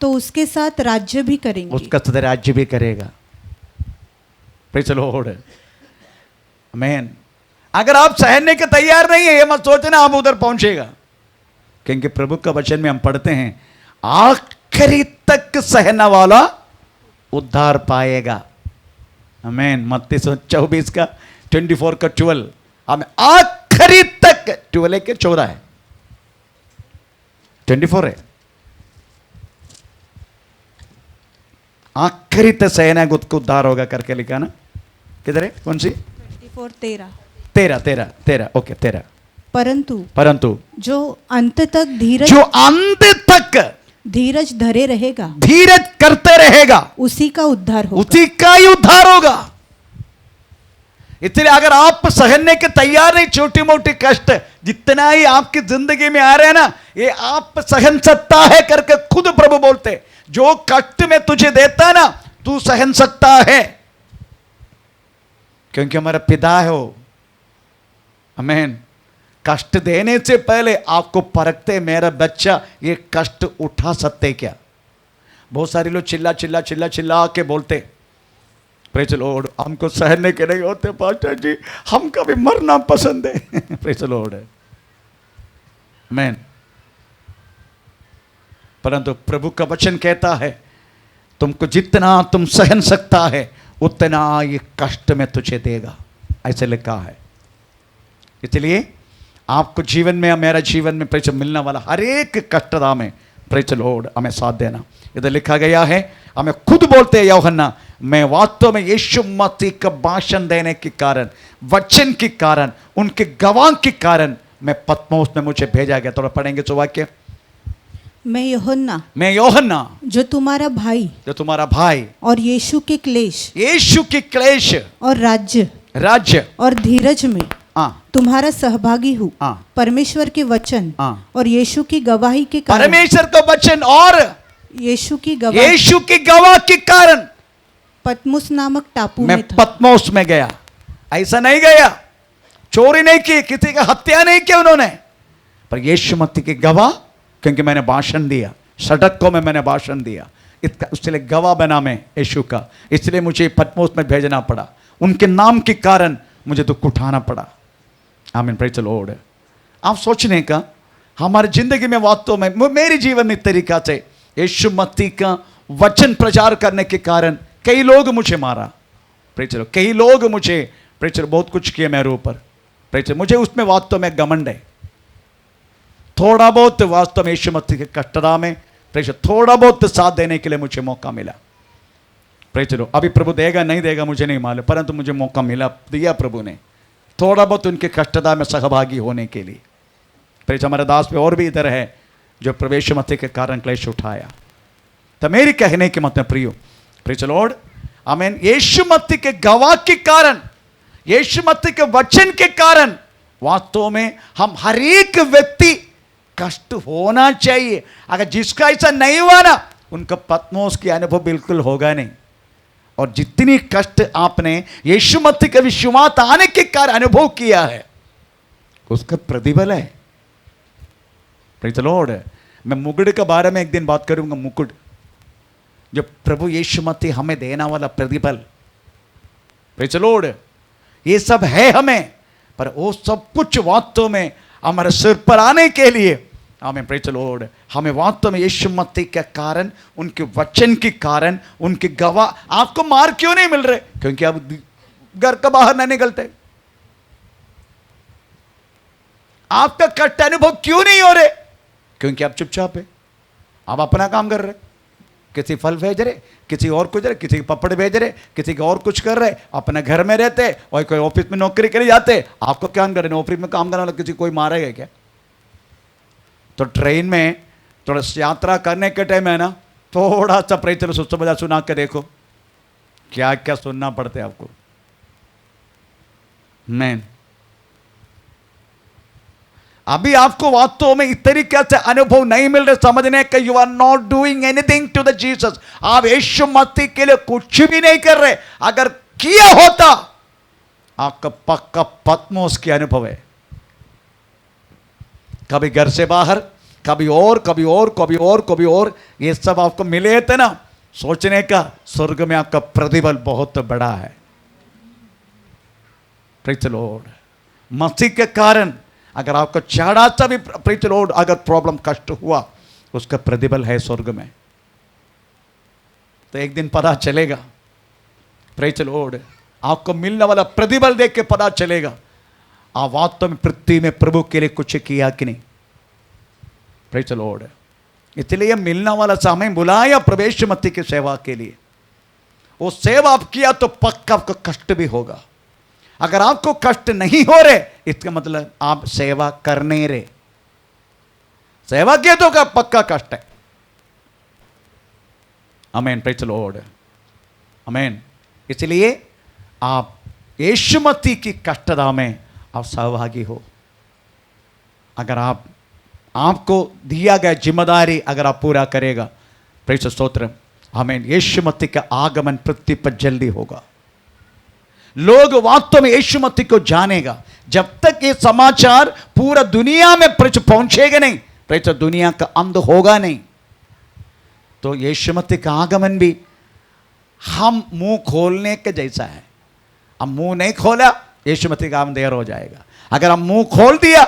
तो उसके साथ राज्य भी करेंगे, उसका साथ राज्य भी करेगा। प्रेज द लॉर्ड, आमीन। अगर आप सहने के तैयार नहीं है, ये मत सोचना आप उधर पहुंचेगा, क्योंकि प्रभु का वचन में हम पढ़ते हैं, आखिरी तक सहने वाला उद्धार पाएगा। आमीन। मत्ती 24 का 24 का 12, हमें आखिरी तक 12 के 14 है, 24 है, आखिरी तक सहना को उद्धार होगा करके लिखा ना, किधर है, कौन सी? 24, 13, ओके 13। परंतु जो अंत तक धीरज धरे रहेगा, धीरज करते रहेगा, उसी का उद्धार होगा। उसी का ही उद्धार होगा। इसलिए अगर आप सहने के तैयार नहीं, छोटी मोटी कष्ट जितना ही आपकी जिंदगी में आ रहे हैं ना, ये आप सहन सकता है करके खुद प्रभु बोलते, जो कष्ट में तुझे देता है ना, तू सहन सकता है, क्योंकि हमारा पिता है वो। आमीन। कष्ट देने से पहले आपको परखते, मेरा बच्चा ये कष्ट उठा सकते क्या। बहुत सारे लोग चिल्ला चिल्ला चिल्ला चिल्ला के बोलते, प्रेज द लॉर्ड, हमको सहने के नहीं होते पास्टर जी, हमको भी मरना पसंद है। Praise the Lord. आमीन। परंतु प्रभु का वचन कहता है, तुमको जितना तुम सहन सकता है उतना ये कष्ट में तुझे देगा, ऐसे लिखा है। इसलिए आपको जीवन में, मेरा जीवन में प्रेज मिलने वाला हर एक कष्टता में प्रेज द लॉर्ड हमें साथ देना। इधर लिखा गया है, हमें खुद बोलते हैं यूहन्ना, मैं वास्तव में यीशु मसीह का भाषण देने के कारण, वचन के कारण, उनके गवाह के कारण मैं पतमोस में मुझे भेजा गया। थोड़ा पढ़ेंगे तो वाक्य। मैं यूहन्ना जो तुम्हारा भाई और यीशु के क्लेश और राज्य और धीरज में तुम्हारा सहभागी हूँ, परमेश्वर के वचन और यीशु की गवाही के कारण, परमेश्वर का वचन और यीशु की गवाह के कारण पतमुस नामक टापू मैं में था। पतमोस में गया। ऐसा नहीं गया, चोरी नहीं की, किसी का हत्या नहीं की उन्होंने, पर यीशु मसीह के गवाह, क्योंकि मैंने भाषण दिया, सड़कों में मैंने भाषण दिया, इसलिए गवाह बना मैं यीशु का। इसलिए मुझे पतमोस में भेजना पड़ा, उनके नाम के कारण मुझे दुख उठाना पड़ा। आमीन। Praise the Lord. आप सोचने का, हमारी जिंदगी में वास्तव में, मेरे जीवन में तरीका से यीशु मसीह का वचन प्रचार करने के कारण कई लोग मुझे मारा, प्रेज द, कई लोग मुझे प्रेज द बहुत कुछ किए मेरे ऊपर, प्रेज द, मुझे उसमें वास्तव में घमंड है। थोड़ा बहुत वास्तव में यीशु मसीह के कष्टता में प्रेज द थोड़ा बहुत साथ देने के लिए मुझे मौका मिला। प्रेज द, अभी प्रभु देगा नहीं देगा मुझे नहीं मालूम, परंतु मुझे मौका मिला, दिया प्रभु ने, थोड़ा बहुत उनके कष्टता में सहभागी होने के लिए। प्रेज, हमारे दास पे और भी इधर है जो प्रवेश मसीह के कारण क्लेश उठाया। तो मेरी कहने के मतलब प्रियो, प्रेज द लॉर्ड, आमीन, यीशु मसीह के गवाह के कारण, यीशु मसीह के वचन के कारण वास्तव में हम हर एक व्यक्ति कष्ट होना चाहिए। अगर जिसका ऐसा नहीं हुआ ना, उनका पतमोस की अनुभव बिल्कुल होगा नहीं। और जितनी कष्ट आपने यीशु मसीह के विश्वास आने के कारण अनुभव किया है, उसका प्रतिफल है। Praise the Lord. मैं मुकुट के बारे में एक दिन बात करूंगा, मुकुट जो प्रभु यीशु मसीह हमें देना वाला प्रतिफल। Praise the Lord. ये सब है हमें, पर वो सब कुछ वास्तव में हमारे सिर पर आने के लिए, आमीन, प्रेज द लॉर्ड, हमें वास्तव में यीशु मसीह के कारण, उनके वचन के कारण, उनके गवाह। आपको मार क्यों नहीं मिल रहे? क्योंकि आप घर का बाहर नहीं निकलते। आपका कष्ट अनुभव क्यों नहीं हो रहे? क्योंकि आप चुपचाप है, आप अपना काम कर रहे, किसी फल भेज रहे, किसी और कुछ रहे, किसी के पपड़ भेज रहे, किसी का और कुछ कर रहे, अपने घर में रहते, और कोई ऑफिस में नौकरी के लिए जाते। आपको क्या कर रहे? ऑफिस में काम करने वाला किसी कोई मारेगा क्या? तो ट्रेन में थोड़ा यात्रा करने के टाइम है ना, थोड़ा सा प्रेज चलो सोच समझा सुना के देखो क्या क्या सुनना पड़ता है आपको। मैन, अभी आपको वास्तव में इस तरीके से अनुभव नहीं मिल रहे समझने का, you are not doing anything to the Jesus. आप यीशु मसीह के लिए कुछ भी नहीं कर रहे। अगर किया होता, आपका पक्का पतमोस की अनुभव है। कभी घर से बाहर, कभी और, कभी और, कभी और, कभी और, ये सब आपको मिले थे ना, सोचने का स्वर्ग में आपका प्रतिफल बहुत बड़ा है। Praise the Lord. मसीह के कारण अगर आपको चाड़ा सा भी, प्रेज द लॉर्ड, अगर प्रॉब्लम कष्ट हुआ, उसका प्रतिफल है स्वर्ग में। तो एक दिन पता चलेगा, प्रेज द लॉर्ड, आपको मिलने वाला प्रतिफल देख के पता चलेगा आप वास्तव में पृथ्वी में प्रभु के लिए कुछ किया कि नहीं। Praise the Lord. इसलिए मिलने वाला समय बुलाया प्रवेश मसीह की सेवा के लिए। वो सेवा आप किया तो पक्का आपको कष्ट भी होगा। अगर आपको कष्ट नहीं हो रहे, इसका मतलब आप सेवा कर नहीं रहे। सेवा किया तो का पक्का कष्ट है। आमेन, प्रेज द लॉर्ड, आमेन। इसलिए आप यीशु मसीह की कष्टता में आप सहभागी हो। अगर आपको दिया गया जिम्मेदारी अगर आप पूरा करेगा, प्रेज स्तोत्र, आमेन, यीशु मसीह का आगमन पृथ्वी पर जल्दी होगा। लोग वास्तव में यीशु मसीह को जानेगा। जब तक ये समाचार पूरा दुनिया में पहुंचेगा नहीं, प्रेज, दुनिया का अंत होगा नहीं। तो यीशु मसीह का आगमन भी हम मुंह खोलने के जैसा है। हम मुंह नहीं खोला, यीशु मसीह का आगमन देर हो जाएगा। अगर हम मुंह खोल दिया,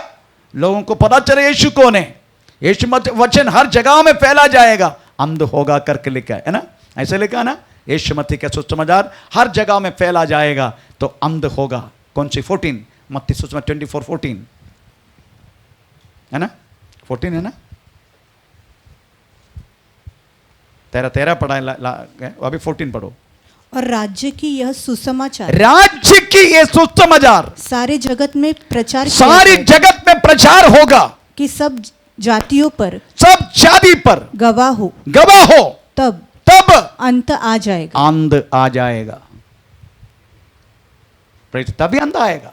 लोगों को पता चले यीशु कौन है, यीशु मसीह वचन हर जगह में फैला जाएगा, अंध होगा करके लिखा है ना, ऐसे लिखा ना, यीशु मसीह का सुसमाचार हर जगह में फैला जाएगा तो अंध होगा। कौन सी 14, मत्ती सुसमाचार 24:14 है ना, 14 है ना, 13 पढ़ा है, अभी 14 पढ़ो। और राज्य की यह सुसमाचार, राज्य की ये सुसमाचार सारे जगत में प्रचार, सारी जगत में प्रचार होगा कि सब जातियों पर, सब जाति पर गवाह हो, तब अंत आ जाएगा। अंत आ जाएगा, तभी अंत आएगा,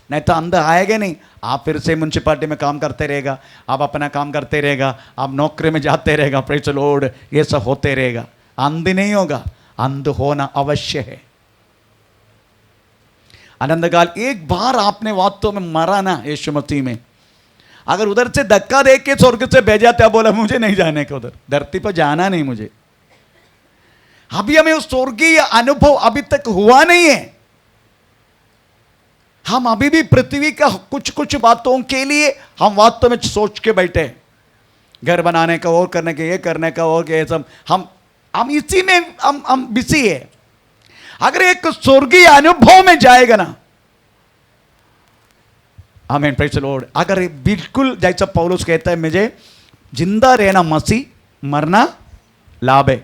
नहीं तो अंत आएगा नहीं। आप फिर से म्युनिसिपालिटी में काम करते रहेगा, आप अपना काम करते रहेगा, आप नौकरी में जाते रहेगा, प्रेज द लॉर्ड, ये सब होते रहेगा, अंत नहीं होगा। अंत होना अवश्य है। अनंतकाल एक बार आपने वास्तव में मरा ना यीशु मसीह में, अगर उधर से धक्का दे के स्वर्ग से भेजा था, बोला मुझे नहीं जाने का, उधर धरती पर जाना नहीं मुझे, अभी हमें उस स्वर्गीय अनुभव अभी तक हुआ नहीं है। हम अभी भी पृथ्वी का कुछ कुछ बातों के लिए हम वास्तव में सोच के बैठे, घर बनाने का और करने के, ये करने का और ये सब, हम इसी में हम बिजी है। अगर एक स्वर्गीय अनुभव में जाएगा ना, आमीन, प्रेज द लॉर्ड, अगर बिल्कुल जैसा पौलुस कहता है, मुझे जिंदा रहना मसीह, मरना लाभ है।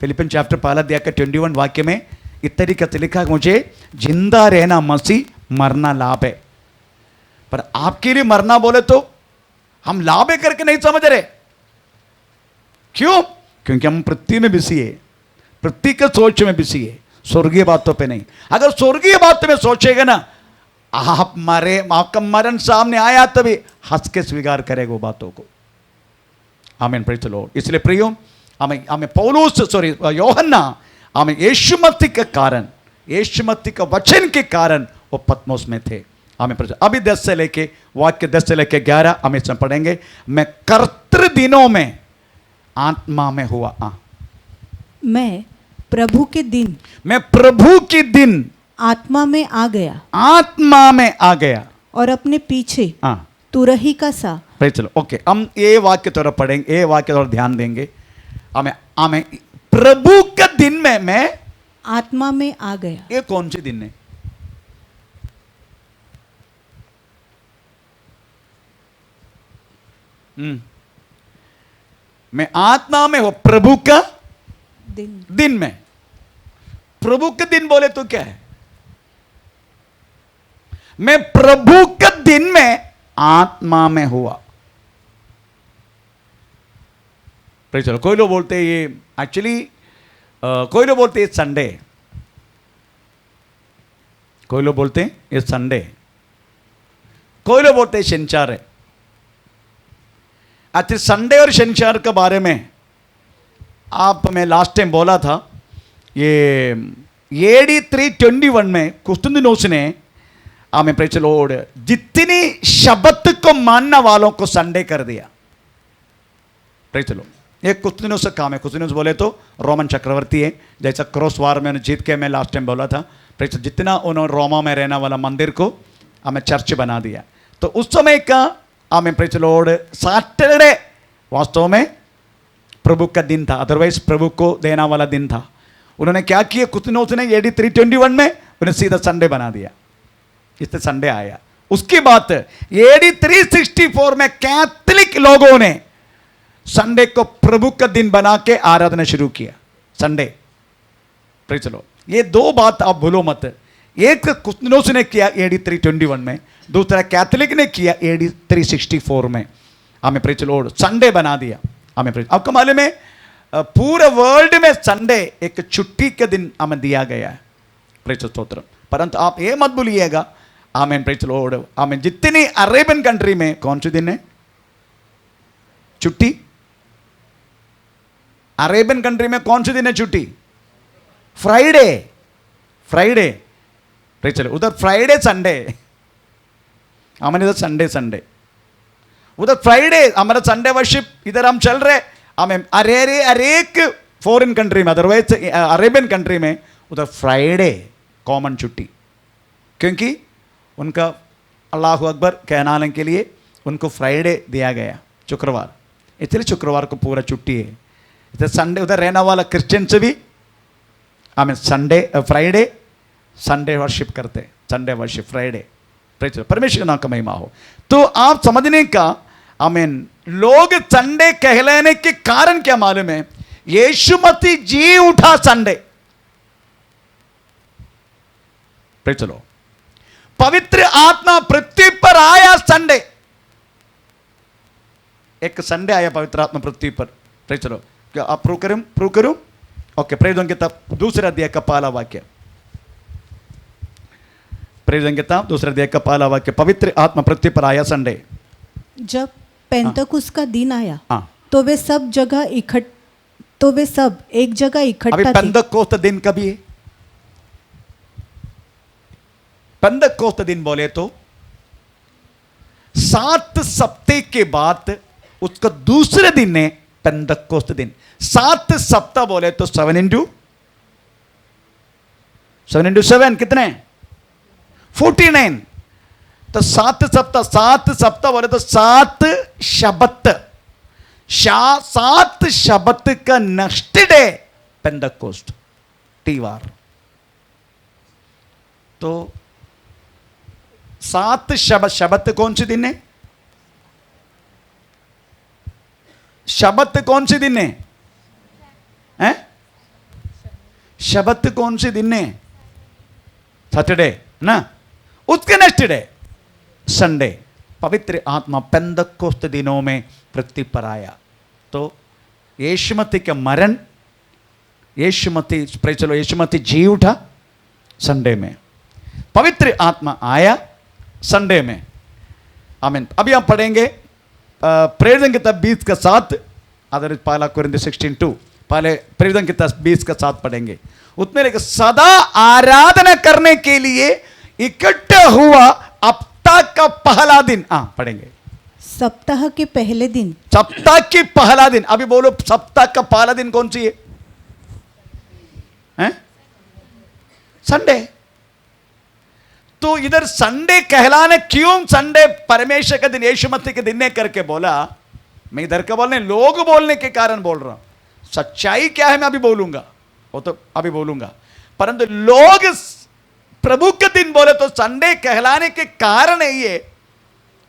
फिलिपियन चैप्टर 1 अध्याय के 21 वाक्य में इस तरीके से लिखा है, मुझे जिंदा रहना मसीह, मरना लाभ है। पर आपके लिए मरना बोले तो हम लाभ है करके नहीं समझ रहे। क्यों? क्योंकि हम पृथ्वी में बिजी है, पृथ्वी के सोच में बिजी है, स्वर्गीय बातों पे नहीं। अगर स्वर्गीय बातों में सोचेगा ना, आप मरे, आपका मरण सामने आया तभी हंस के स्वीकार करेगा वो बातों को। आमीन, प्रेज द लॉर्ड। इसलिए प्रियो, हमें पौलुस योहन्ना हमें यीशु मसीह के कारण, यीशु मसीह का वचन के कारण वो पत्मोस में थे। हमें अभी 10 से लेके वाक्य 10 से लेके 11 हम इसमें पढ़ेंगे। मैं कर्तृ दिनों में आत्मा में हुआ, मैं प्रभु के दिन, मैं प्रभु के दिन आत्मा में आ गया, आत्मा में आ गया, और अपने पीछे तुरही का सा। चलो ओके, हम ये वाक्य थोड़ा पढ़ेंगे, ये वाक्य थोड़ा ध्यान देंगे। हमें प्रभु के दिन में मैं आत्मा में आ गया। ये कौन से दिन है? मैं आत्मा में हो प्रभु का दिन में। प्रभु के दिन बोले तो क्या है? मैं प्रभु के दिन में आत्मा में हुआ। चलो, कोई लोग बोलते हैं ये एक्चुअली, कोई लोग बोलते हैं संडे, कोई लोग बोलते हैं ये संडे, कोई लोग बोलते हैं शनिवार है। अच्छा, संडे और शनिवार के बारे में आप मैं लास्ट टाइम बोला था, ये AD 321 में कुस्तुदिनोस ने हमें प्रेज द लॉर्ड जितनी शब्द को मानने वालों को संडे कर दिया। Praise the Lord. एक कुस्तुदिनोस का काम है। कुस्तुदिनोस बोले तो रोमन चक्रवर्ती है, जैसा क्रॉस वार में जीत के मैं लास्ट टाइम बोला था। प्रेज, जितना उन्होंने रोमा में रहने वाला मंदिर को हमें चर्च बना दिया। तो उस समय का हमें प्रेज द लॉर्ड सैटरडे वास्तव में प्रभु का दिन था, अदरवाइज प्रभु को देना वाला दिन था। उन्होंने क्या किया, कुस्तुदिनोस ने AD 321 में उन्हें सीधा संडे बना दिया, इससे संडे आया। उसके बाद AD 364 में कैथोलिक लोगों ने संडे को प्रभु का दिन बना के आराधना शुरू किया, संडे। चलो, ये दो बात आप भूलो मत। एक कुस्तुदिनोस ने किया AD 321 में, दूसरा कैथोलिक ने किया AD 364 में। हमें प्रेज द लॉर्ड संडे बना दिया। हमें प्रेज, आपको मालूम है पूरे वर्ल्ड में संडे एक छुट्टी के दिन हमें दिया गया है। प्रेज द स्तोत्र। परंतु आप ये मत भूलिएगा, आमेन, प्रेज द लॉर्ड, आमेन, जितनी अरेबियन कंट्री में कौन से दिन है छुट्टी? अरेबियन कंट्री में कौन से दिन है छुट्टी? Friday. Friday, praise the Lord. उधर फ्राइडे संडे, हमारे इधर संडे संडे, उधर फ्राइडे। हमारा संडे वर्शिप इधर हम चल रहे, हमें अरे एक फॉरेन कंट्री में, अदरवाइज अरेबियन कंट्री में उधर फ्राइडे कॉमन छुट्टी, क्योंकि उनका अल्लाह अकबर कहनाने के लिए उनको फ्राइडे दिया गया, शुक्रवार, इसलिए शुक्रवार को पूरा छुट्टी है। इधर संडे, उधर रहने वाला क्रिश्चियन से भी हमें संडे फ्राइडे संडे वर्शिप करते, संडे वर्शिप फ्राइडे। परमेश्वर का नाम का महिमा हो। तो आप समझने का, आमीन, लोग संडे कहलाने के कारण क्या मालूम है? यीशु मसीह जी उठा संडे। चलो, पवित्र आत्मा पृथ्वी पर आया संडे। एक संडे आया पवित्र आत्मा पृथ्वी पर। प्रे चलो, क्या आप प्रूव करूं? ओके, प्रेरितों की किताब दूसरा अध्याय का पहला वाक्य। प्रेरितों की किताब दूसरा अध्याय का पहला वाक्य। पवित्र आत्मा पृथ्वी पर आया संडे। जब पेंतकुस्त का दिन आया, हाँ, तो वे सब एक जगह अभी इकट्ठा थे। पेंतकोस्त दिन कभी है? पेंतकोस्त दिन बोले तो 7 सप्ताह के बाद उसका दूसरे दिन है पेंतकोस्त दिन। 7 सप्ताह बोले तो 7 into 7 कितने? 49। तो 7 सप्ताह बोले तो 7 शबत, 7 शबत का नेक्स्ट डे पेंतकोस्त, तीवार। तो 7 शबत कौन से दिन है? शबत कौन से दिन है? हैं? शबत कौन से दिन है? सैटरडे ना, उसके नेक्स्ट डे संडे। पवित्र आत्मा पेंतकोस्त दिनों में पृथ्वी पर आया। तो यीशु मसीह का मरण, यीशु मसीह जी उठा संडे में, पवित्र आत्मा आया संडे में। आमीन। अभी हम पढ़ेंगे प्रेरितों की किताब 20 का 7, अदर पहला कोरिन्थियों 16:2। पहले प्रेरितों की किताब 20 का 7 पढ़ेंगे। उसमें लेकर सदा आराधना करने के लिए इकट्ठा हुआ हफ्ता का पहला दिन। पढ़ेंगे सप्ताह के पहले दिन। सप्ताह के पहला दिन। अभी बोलो, सप्ताह का पहला दिन कौन सी है? संडे। तो इधर संडे कहलाने क्यों? संडे परमेश्वर का दिन, यीशु मसीह के दिन ने करके बोला। मैं इधर का बोलने, लोग बोलने के कारण बोल रहा हूं। सच्चाई क्या है मैं अभी बोलूंगा, वो तो अभी बोलूंगा। परंतु लोग प्रभु के दिन बोले तो संडे कहलाने के कारण है ये,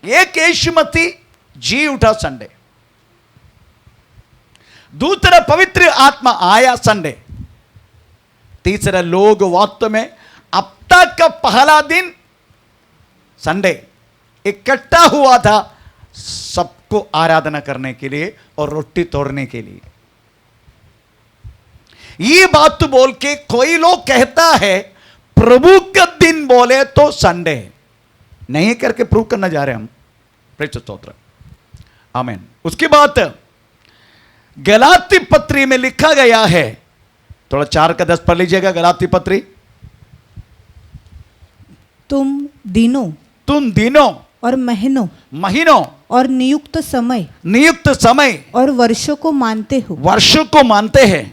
एक यीशु मसीह जी उठा संडे, दूसरा पवित्र आत्मा आया संडे, तीसरा लोग वास्तव में हफ्ता का पहला दिन संडे इकट्ठा हुआ था सबको आराधना करने के लिए और रोटी तोड़ने के लिए। ये बात तो बोल के कोई लोग कहता है प्रभु का दिन बोले तो संडे नहीं करके प्रूव करना जा रहे हम। प्रेरित स्तोत्र, आमीन। उसके बाद गलाती पत्री में लिखा गया है, थोड़ा 4 का 10 पढ़ लीजिएगा। गलाती पत्री, तुम दिनों और महीनों और नियुक्त समय और वर्षों को मानते हैं।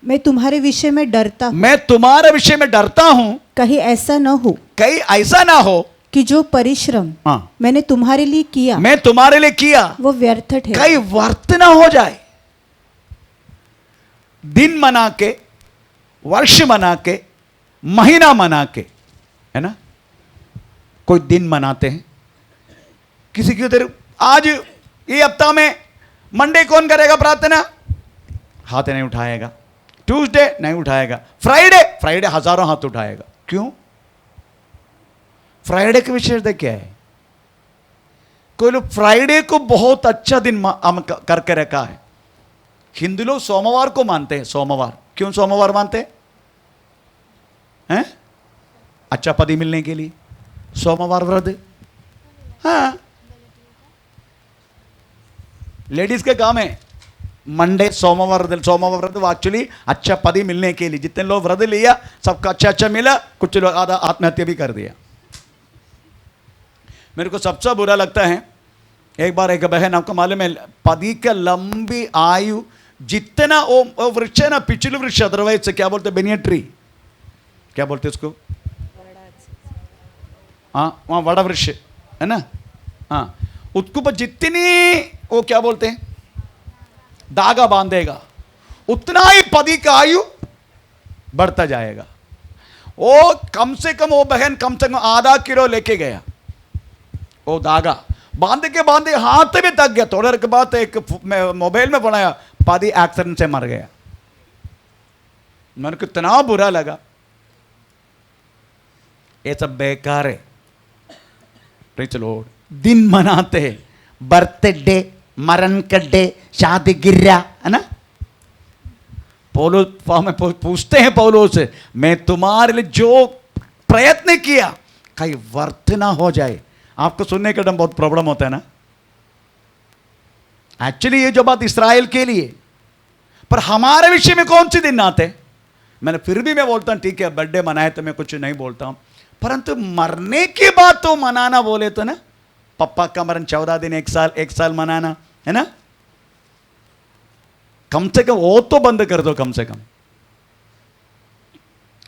मैं तुम्हारे विषय में डरता हूं, कहीं ऐसा न हो कि जो परिश्रम मैंने तुम्हारे लिए किया वो व्यर्थ ठहरे। कहीं व्यर्थ ना हो जाए। दिन मना के, वर्ष मना के, महीना मना के, है ना, कोई दिन मनाते हैं। किसी की उधर आज ये हफ्ता में मंडे कौन करेगा प्रार्थना? हाथ नहीं उठाएगा। ट्यूसडे नहीं उठाएगा। फ्राइडे हजारों हाथ उठाएगा। क्यों? फ्राइडे की विशेषता क्या है? कोई लोग फ्राइडे को बहुत अच्छा दिन करके रखा है। हिंदू लोग सोमवार को मानते हैं, सोमवार। क्यों सोमवार मानते हैं? अच्छा पति मिलने के लिए सोमवार व्रत। हाँ, लेडीज का काम है मंडे सोमवार व्रत। वो एक्चुअली अच्छा पति मिलने के लिए। जितने लोग व्रत लिया सबका अच्छा अच्छा मिला, कुछ लोग आधा आत्महत्या भी कर दिया। मेरे को सबसे बुरा लगता है, एक बार एक बहन, आपको मालूम है, पति का लंबी आयु जितना वो वृक्ष है ना, पिछले वृक्ष, अदरवाइज क्या बोलते, बेनिया ट्री, क्या बोलते उसको? हाँ, वहाँ बड़ा वृक्ष है ना, हाँ, उसके ऊपर जितनी वो क्या बोलते हैं धागा बांधेगा, उतना ही पति का आयु बढ़ता जाएगा। वो कम से कम, वो बहन कम से कम आधा किलो लेके गया। वो धागा बांधे के बांधे हाथ में तक गया। थोड़ी देर के बाद एक मोबाइल में बनाया, पति एक्सीडेंट से मर गया। मेरे को इतना बुरा लगा। ये सब बेकार है। Praise the Lord. दिन मनाते हैं, बर्थडे, मरण का डे, शादी गिर्रा, है ना। पौलुस में पूछते हैं पौलुस से, मैं तुम्हारे लिए जो प्रयत्न किया कहीं व्यर्थ ना हो जाए। आपको सुनने का बहुत प्रॉब्लम होता है ना। एक्चुअली ये जो बात इस्राएल के लिए, पर हमारे विषय में कौन सी दिन आते? मैंने फिर भी मैं बोलता हूं ठीक है, बर्थडे मनाए तो मैं कुछ नहीं बोलता हूं, परंतु मरने के बाद तो मनाना बोले तो ना, पप्पा का मरण 14 दिन, एक साल मनाना, है ना। कम से कम वो तो बंद कर दो, कम से कम।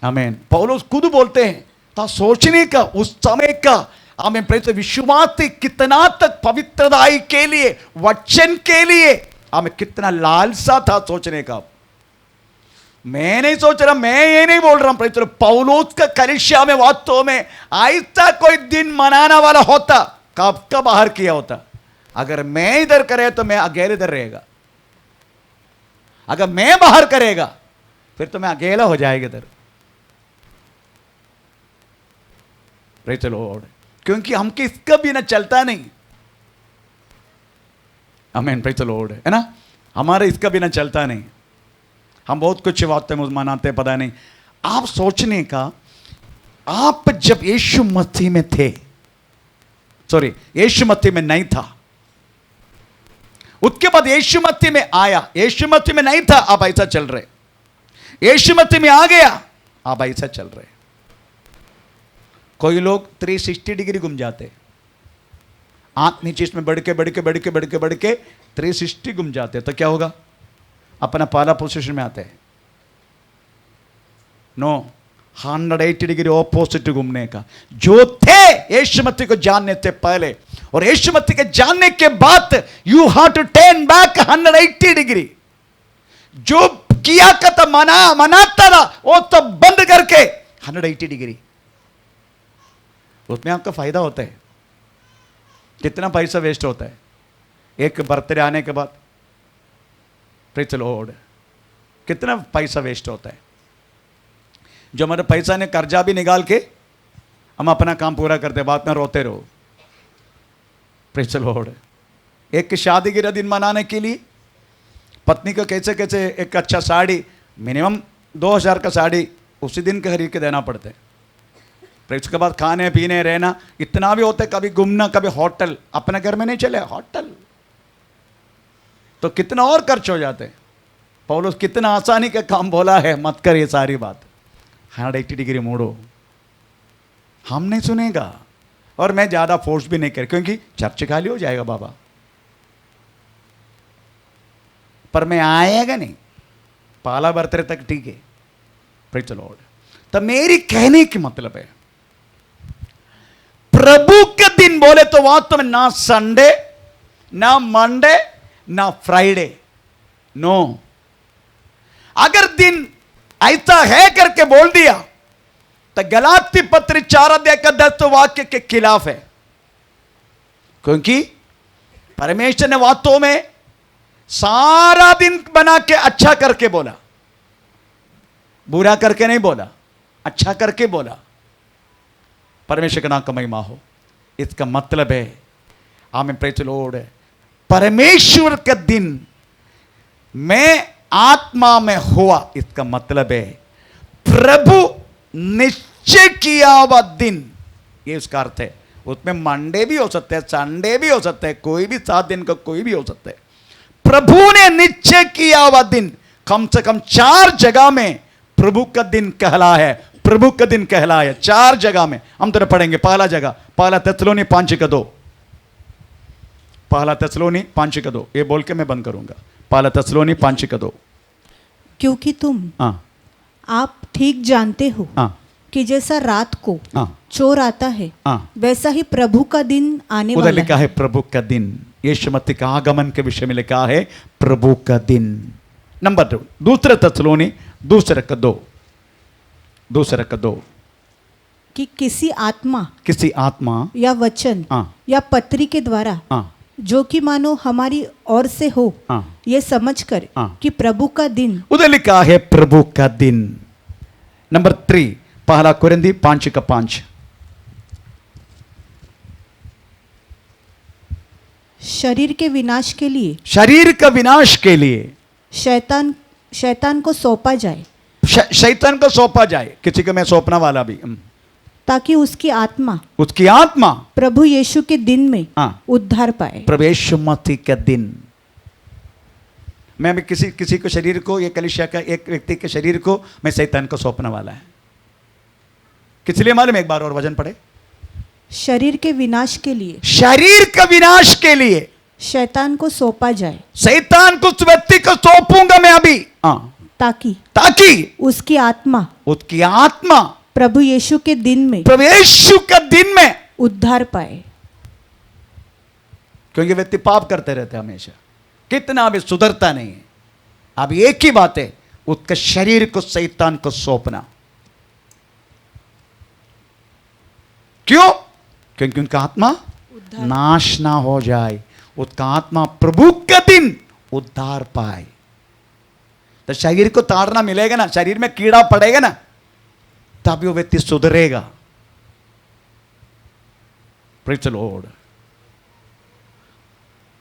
आमीन। पौलुस खुद बोलते हैं, था सोचने का उस समय का। आमीन। प्रेरित विश्वास कितना तक पवित्रताई के लिए, वचन के लिए हमें कितना लालसा था सोचने का। मैं नहीं सोच रहा, मैं ये नहीं बोल रहा हूं। प्रेरित पौलुस का कलीसिया में वास्तव में ऐसा कोई दिन मनाना वाला होता, कब का बाहर किया होता। अगर मैं इधर करे तो मैं अकेले इधर रहेगा, अगर मैं बाहर करेगा फिर तो मैं अकेला हो जाएगा इधर। Praise the Lord. क्योंकि हमके इसका बिना चलता नहीं। आमीन। प्रेज़ द लॉर्ड, है ना। हमारे इसका बिना चलता नहीं। हम बहुत कुछ बातें मनाते पता नहीं। आप सोचने का, आप जब यीशु मसीह में थे, सॉरी यीशु मसीह में नहीं था, उसके बाद यीशु मसीह में आया, यीशु मसीह में नहीं था, आप ऐसा चल रहे। यीशु मसीह में आ गया, आप ऐसा चल रहे। कोई लोग 360 डिग्री घूम जाते, आंख नीचे इसमें बढ़ के 360 घूम जाते, तो क्या होगा? अपना पहला पोजीशन में आते हैं। नो, 180 डिग्री ऑपोजिट घूमने का। जो थे यीशु मसीह को जानने से पहले और यीशु मसीह के जानने के बाद, you have to turn back 180 degree. जो किया करता, मनाता था, वो तो बंद करके 180 डिग्री। उसमें आपका फायदा होता है। कितना पैसा वेस्ट होता है एक बर्थडे आने के बाद। Praise the Lord. कितना पैसा वेस्ट होता है। जो हमारे पैसा ने कर्जा भी निकाल के हम अपना काम पूरा करते, बाद में रोते रहो। Praise the Lord. एक शादी के दिन मनाने के लिए पत्नी को कैसे कैसे एक अच्छा साड़ी, मिनिमम 2000 का साड़ी उसी दिन के खरीद के देना पड़ता है। फिर उसके बाद खाने पीने रहना इतना भी होता है। कभी घूमना, कभी होटल, अपने घर में नहीं चले, होटल तो कितना और खर्च हो जाते हैं। पौलुस कितना आसानी का काम बोला है, मत कर ये सारी बात। 180 डिग्री मोड़ो। हम नहीं सुनेगा और मैं ज़्यादा फोर्स भी नहीं कर, क्योंकि चर्च खाली हो जाएगा बाबा। पर मैं आएगा नहीं, पहला बर्थडे तक ठीक है। Praise the Lord. तो मेरी कहने की मतलब है, प्रभु के दिन बोले तो वास्तव में ना संडे, ना मंडे, ना फ्राइडे, नो। अगर दिन ऐसा है करके बोल दिया तो गलाती पत्र 4 अध्याय का 10 वाक्य के खिलाफ है। क्योंकि परमेश्वर ने वास्तव में सारा दिन बना के अच्छा करके बोला, बुरा करके नहीं बोला, अच्छा करके बोला। परमेश्वर का नाम का महिमा हो। इसका मतलब है, आमीन, प्रेज़ द लॉर्ड, परमेश्वर का दिन मैं आत्मा में हुआ, इसका मतलब है प्रभु निश्चय किया हुआ दिन, ये उसका अर्थ है। उसमें मंडे भी हो सकता है, संडे भी हो सकता है, कोई भी 7 दिन का कोई भी हो सकता है। प्रभु ने निश्चय किया हुआ दिन, कम से कम 4 जगह में प्रभु का दिन कहला है, प्रभु का दिन कहला है 4 जगह में। हम तो पढ़ेंगे। पहला जगह, पहला तेसलोनी 5:2, पहला तेसलोनी 5:2, ये बोल के मैं बंद करूंगा। पहला तेसलोनी 5:2। क्योंकि तुम हाँ आप ठीक जानते हो हाँ कि जैसा रात को हाँ चोर आता है हाँ। वैसा ही प्रभु का दिन आने उधर वाला लिखा है प्रभु का दिन। यीशु मसीह का आगमन के विषय में लिखा है प्रभु का दिन। नंबर 2, दूसरा तेसलोनी 2:2, 2:2। कि किसी आत्मा किसी आत्मा या वचन हाँ या पत्री के द्वारा हाँ जो कि मानो हमारी ओर से हो, हाँ। ये समझकर हाँ। कि प्रभु का दिन उधर लिखा है प्रभु का दिन। नंबर 3, पहला कुरिन्दी 5:5। शरीर के विनाश के लिए, शरीर का विनाश के लिए शैतान को सौंपा जाए, शैतान को सौंपा जाए। किसी को मैं सौंपना वाला भी, ताकि उसकी आत्मा उसकी आत्मा प्रभु यीशु के दिन में हाँ। उद्धार पाए। प्रभु यीशु मसीह का दिन। मैं भी किसी को शरीर को, ये कलीसिया का एक व्यक्ति के शरीर को मैं शैतान को सौंपने वाला है। किस लिए मालूम? एक बार और वचन पढ़े। शरीर के विनाश के लिए, शरीर का विनाश के लिए शैतान को सौंपा जाए, शैतान को उस व्यक्ति को सौंपूंगा मैं अभी, ताकि उसकी आत्मा उसकी आत्मा प्रभु यीशु के दिन में, प्रभु यीशु का दिन में उद्धार पाए। क्योंकि व्यक्ति पाप करते रहते हमेशा, कितना अभी सुधरता नहीं है। अब एक ही बात है, उसका शरीर को शैतान को सौंपना। क्यों? क्योंकि उनका आत्मा नाश ना हो जाए, उसका आत्मा प्रभु का दिन उद्धार पाए। तो शरीर को ताड़ना मिलेगा ना, शरीर में कीड़ा पड़ेगा ना, तभी वो व्यक्ति सुधरेगा। Praise the Lord.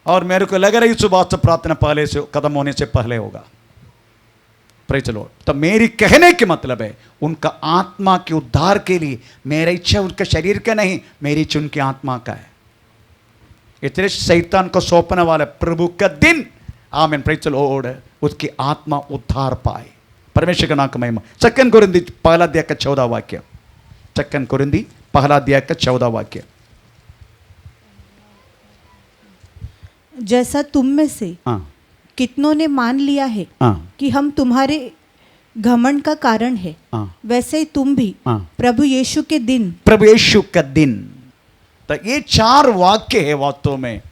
और मेरे को लग रहा है सुबह से प्रार्थना पहले से खत्म होने से पहले होगा। Praise the Lord. तो मेरी कहने के मतलब है उनका आत्मा के उद्धार के लिए मेरा इच्छा उनके शरीर का नहीं, मेरी इच्छा उनकी आत्मा का है। इसलिए शैतान को सौंपने वाला प्रभु का दिन, आमीन, प्रेज़ द लॉर्ड, उसकी आत्मा उद्धार पाए। परमेश्वर का नाम का महिमा। 2 कुरिन्दी 1:14 वाक्य। 2 कुरिन्दी 1:14 वाक्य। जैसा तुम में से हाँ कितनों ने मान लिया है हाँ कि हम तुम्हारे घमंड का कारण है, हाँ वैसे ही तुम भी हाँ। प्रभु यीशु के दिन, प्रभु यीशु का दिन। तो ये 4 वाक्य है वास्तव में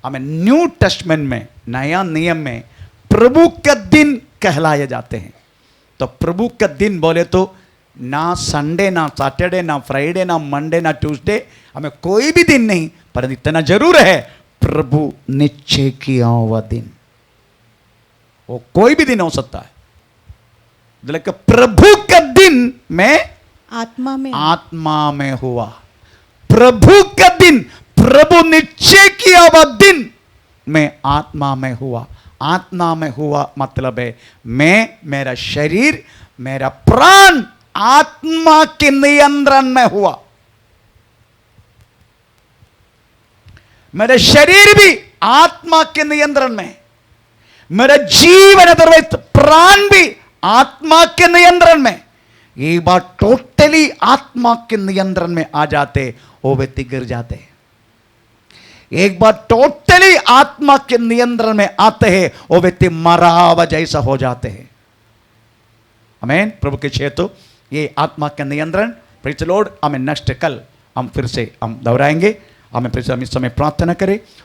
हमें न्यू टेस्टमेंट में, नया नियम में प्रभु का दिन कहलाए जाते हैं। तो प्रभु का दिन बोले तो ना संडे, ना सैटरडे, ना फ्राइडे, ना मंडे, ना ट्यूसडे, हमें कोई भी दिन नहीं, पर इतना जरूर है प्रभु निश्चय किया हुआ दिन। वो कोई भी दिन हो सकता है, लेकिन प्रभु का दिन में आत्मा में हुआ। प्रभु का दिन, प्रभु निश्चय किया हुआ दिन में आत्मा में हुआ। आत्मा में हुआ मतलब है मैं, मेरा शरीर, मेरा प्राण आत्मा के नियंत्रण में हुआ। मेरा शरीर भी आत्मा के नियंत्रण में, मेरा जीवन अदरवाइज प्राण भी आत्मा के नियंत्रण में। ये बात टोटली आत्मा के नियंत्रण में आ जाते, वो व्यक्ति गिर जाते। एक बार टोटली आत्मा के नियंत्रण में आते हैं, वो व्यक्ति मरा हुआ जैसा हो जाते हैं। आमीन। प्रभु के क्षेत्र ये आत्मा का नियंत्रण। Praise the Lord. हमें नेक्स्ट कल हम फिर से हम दोहराएंगे। हमें फिर से हम इस समय प्रार्थना करें।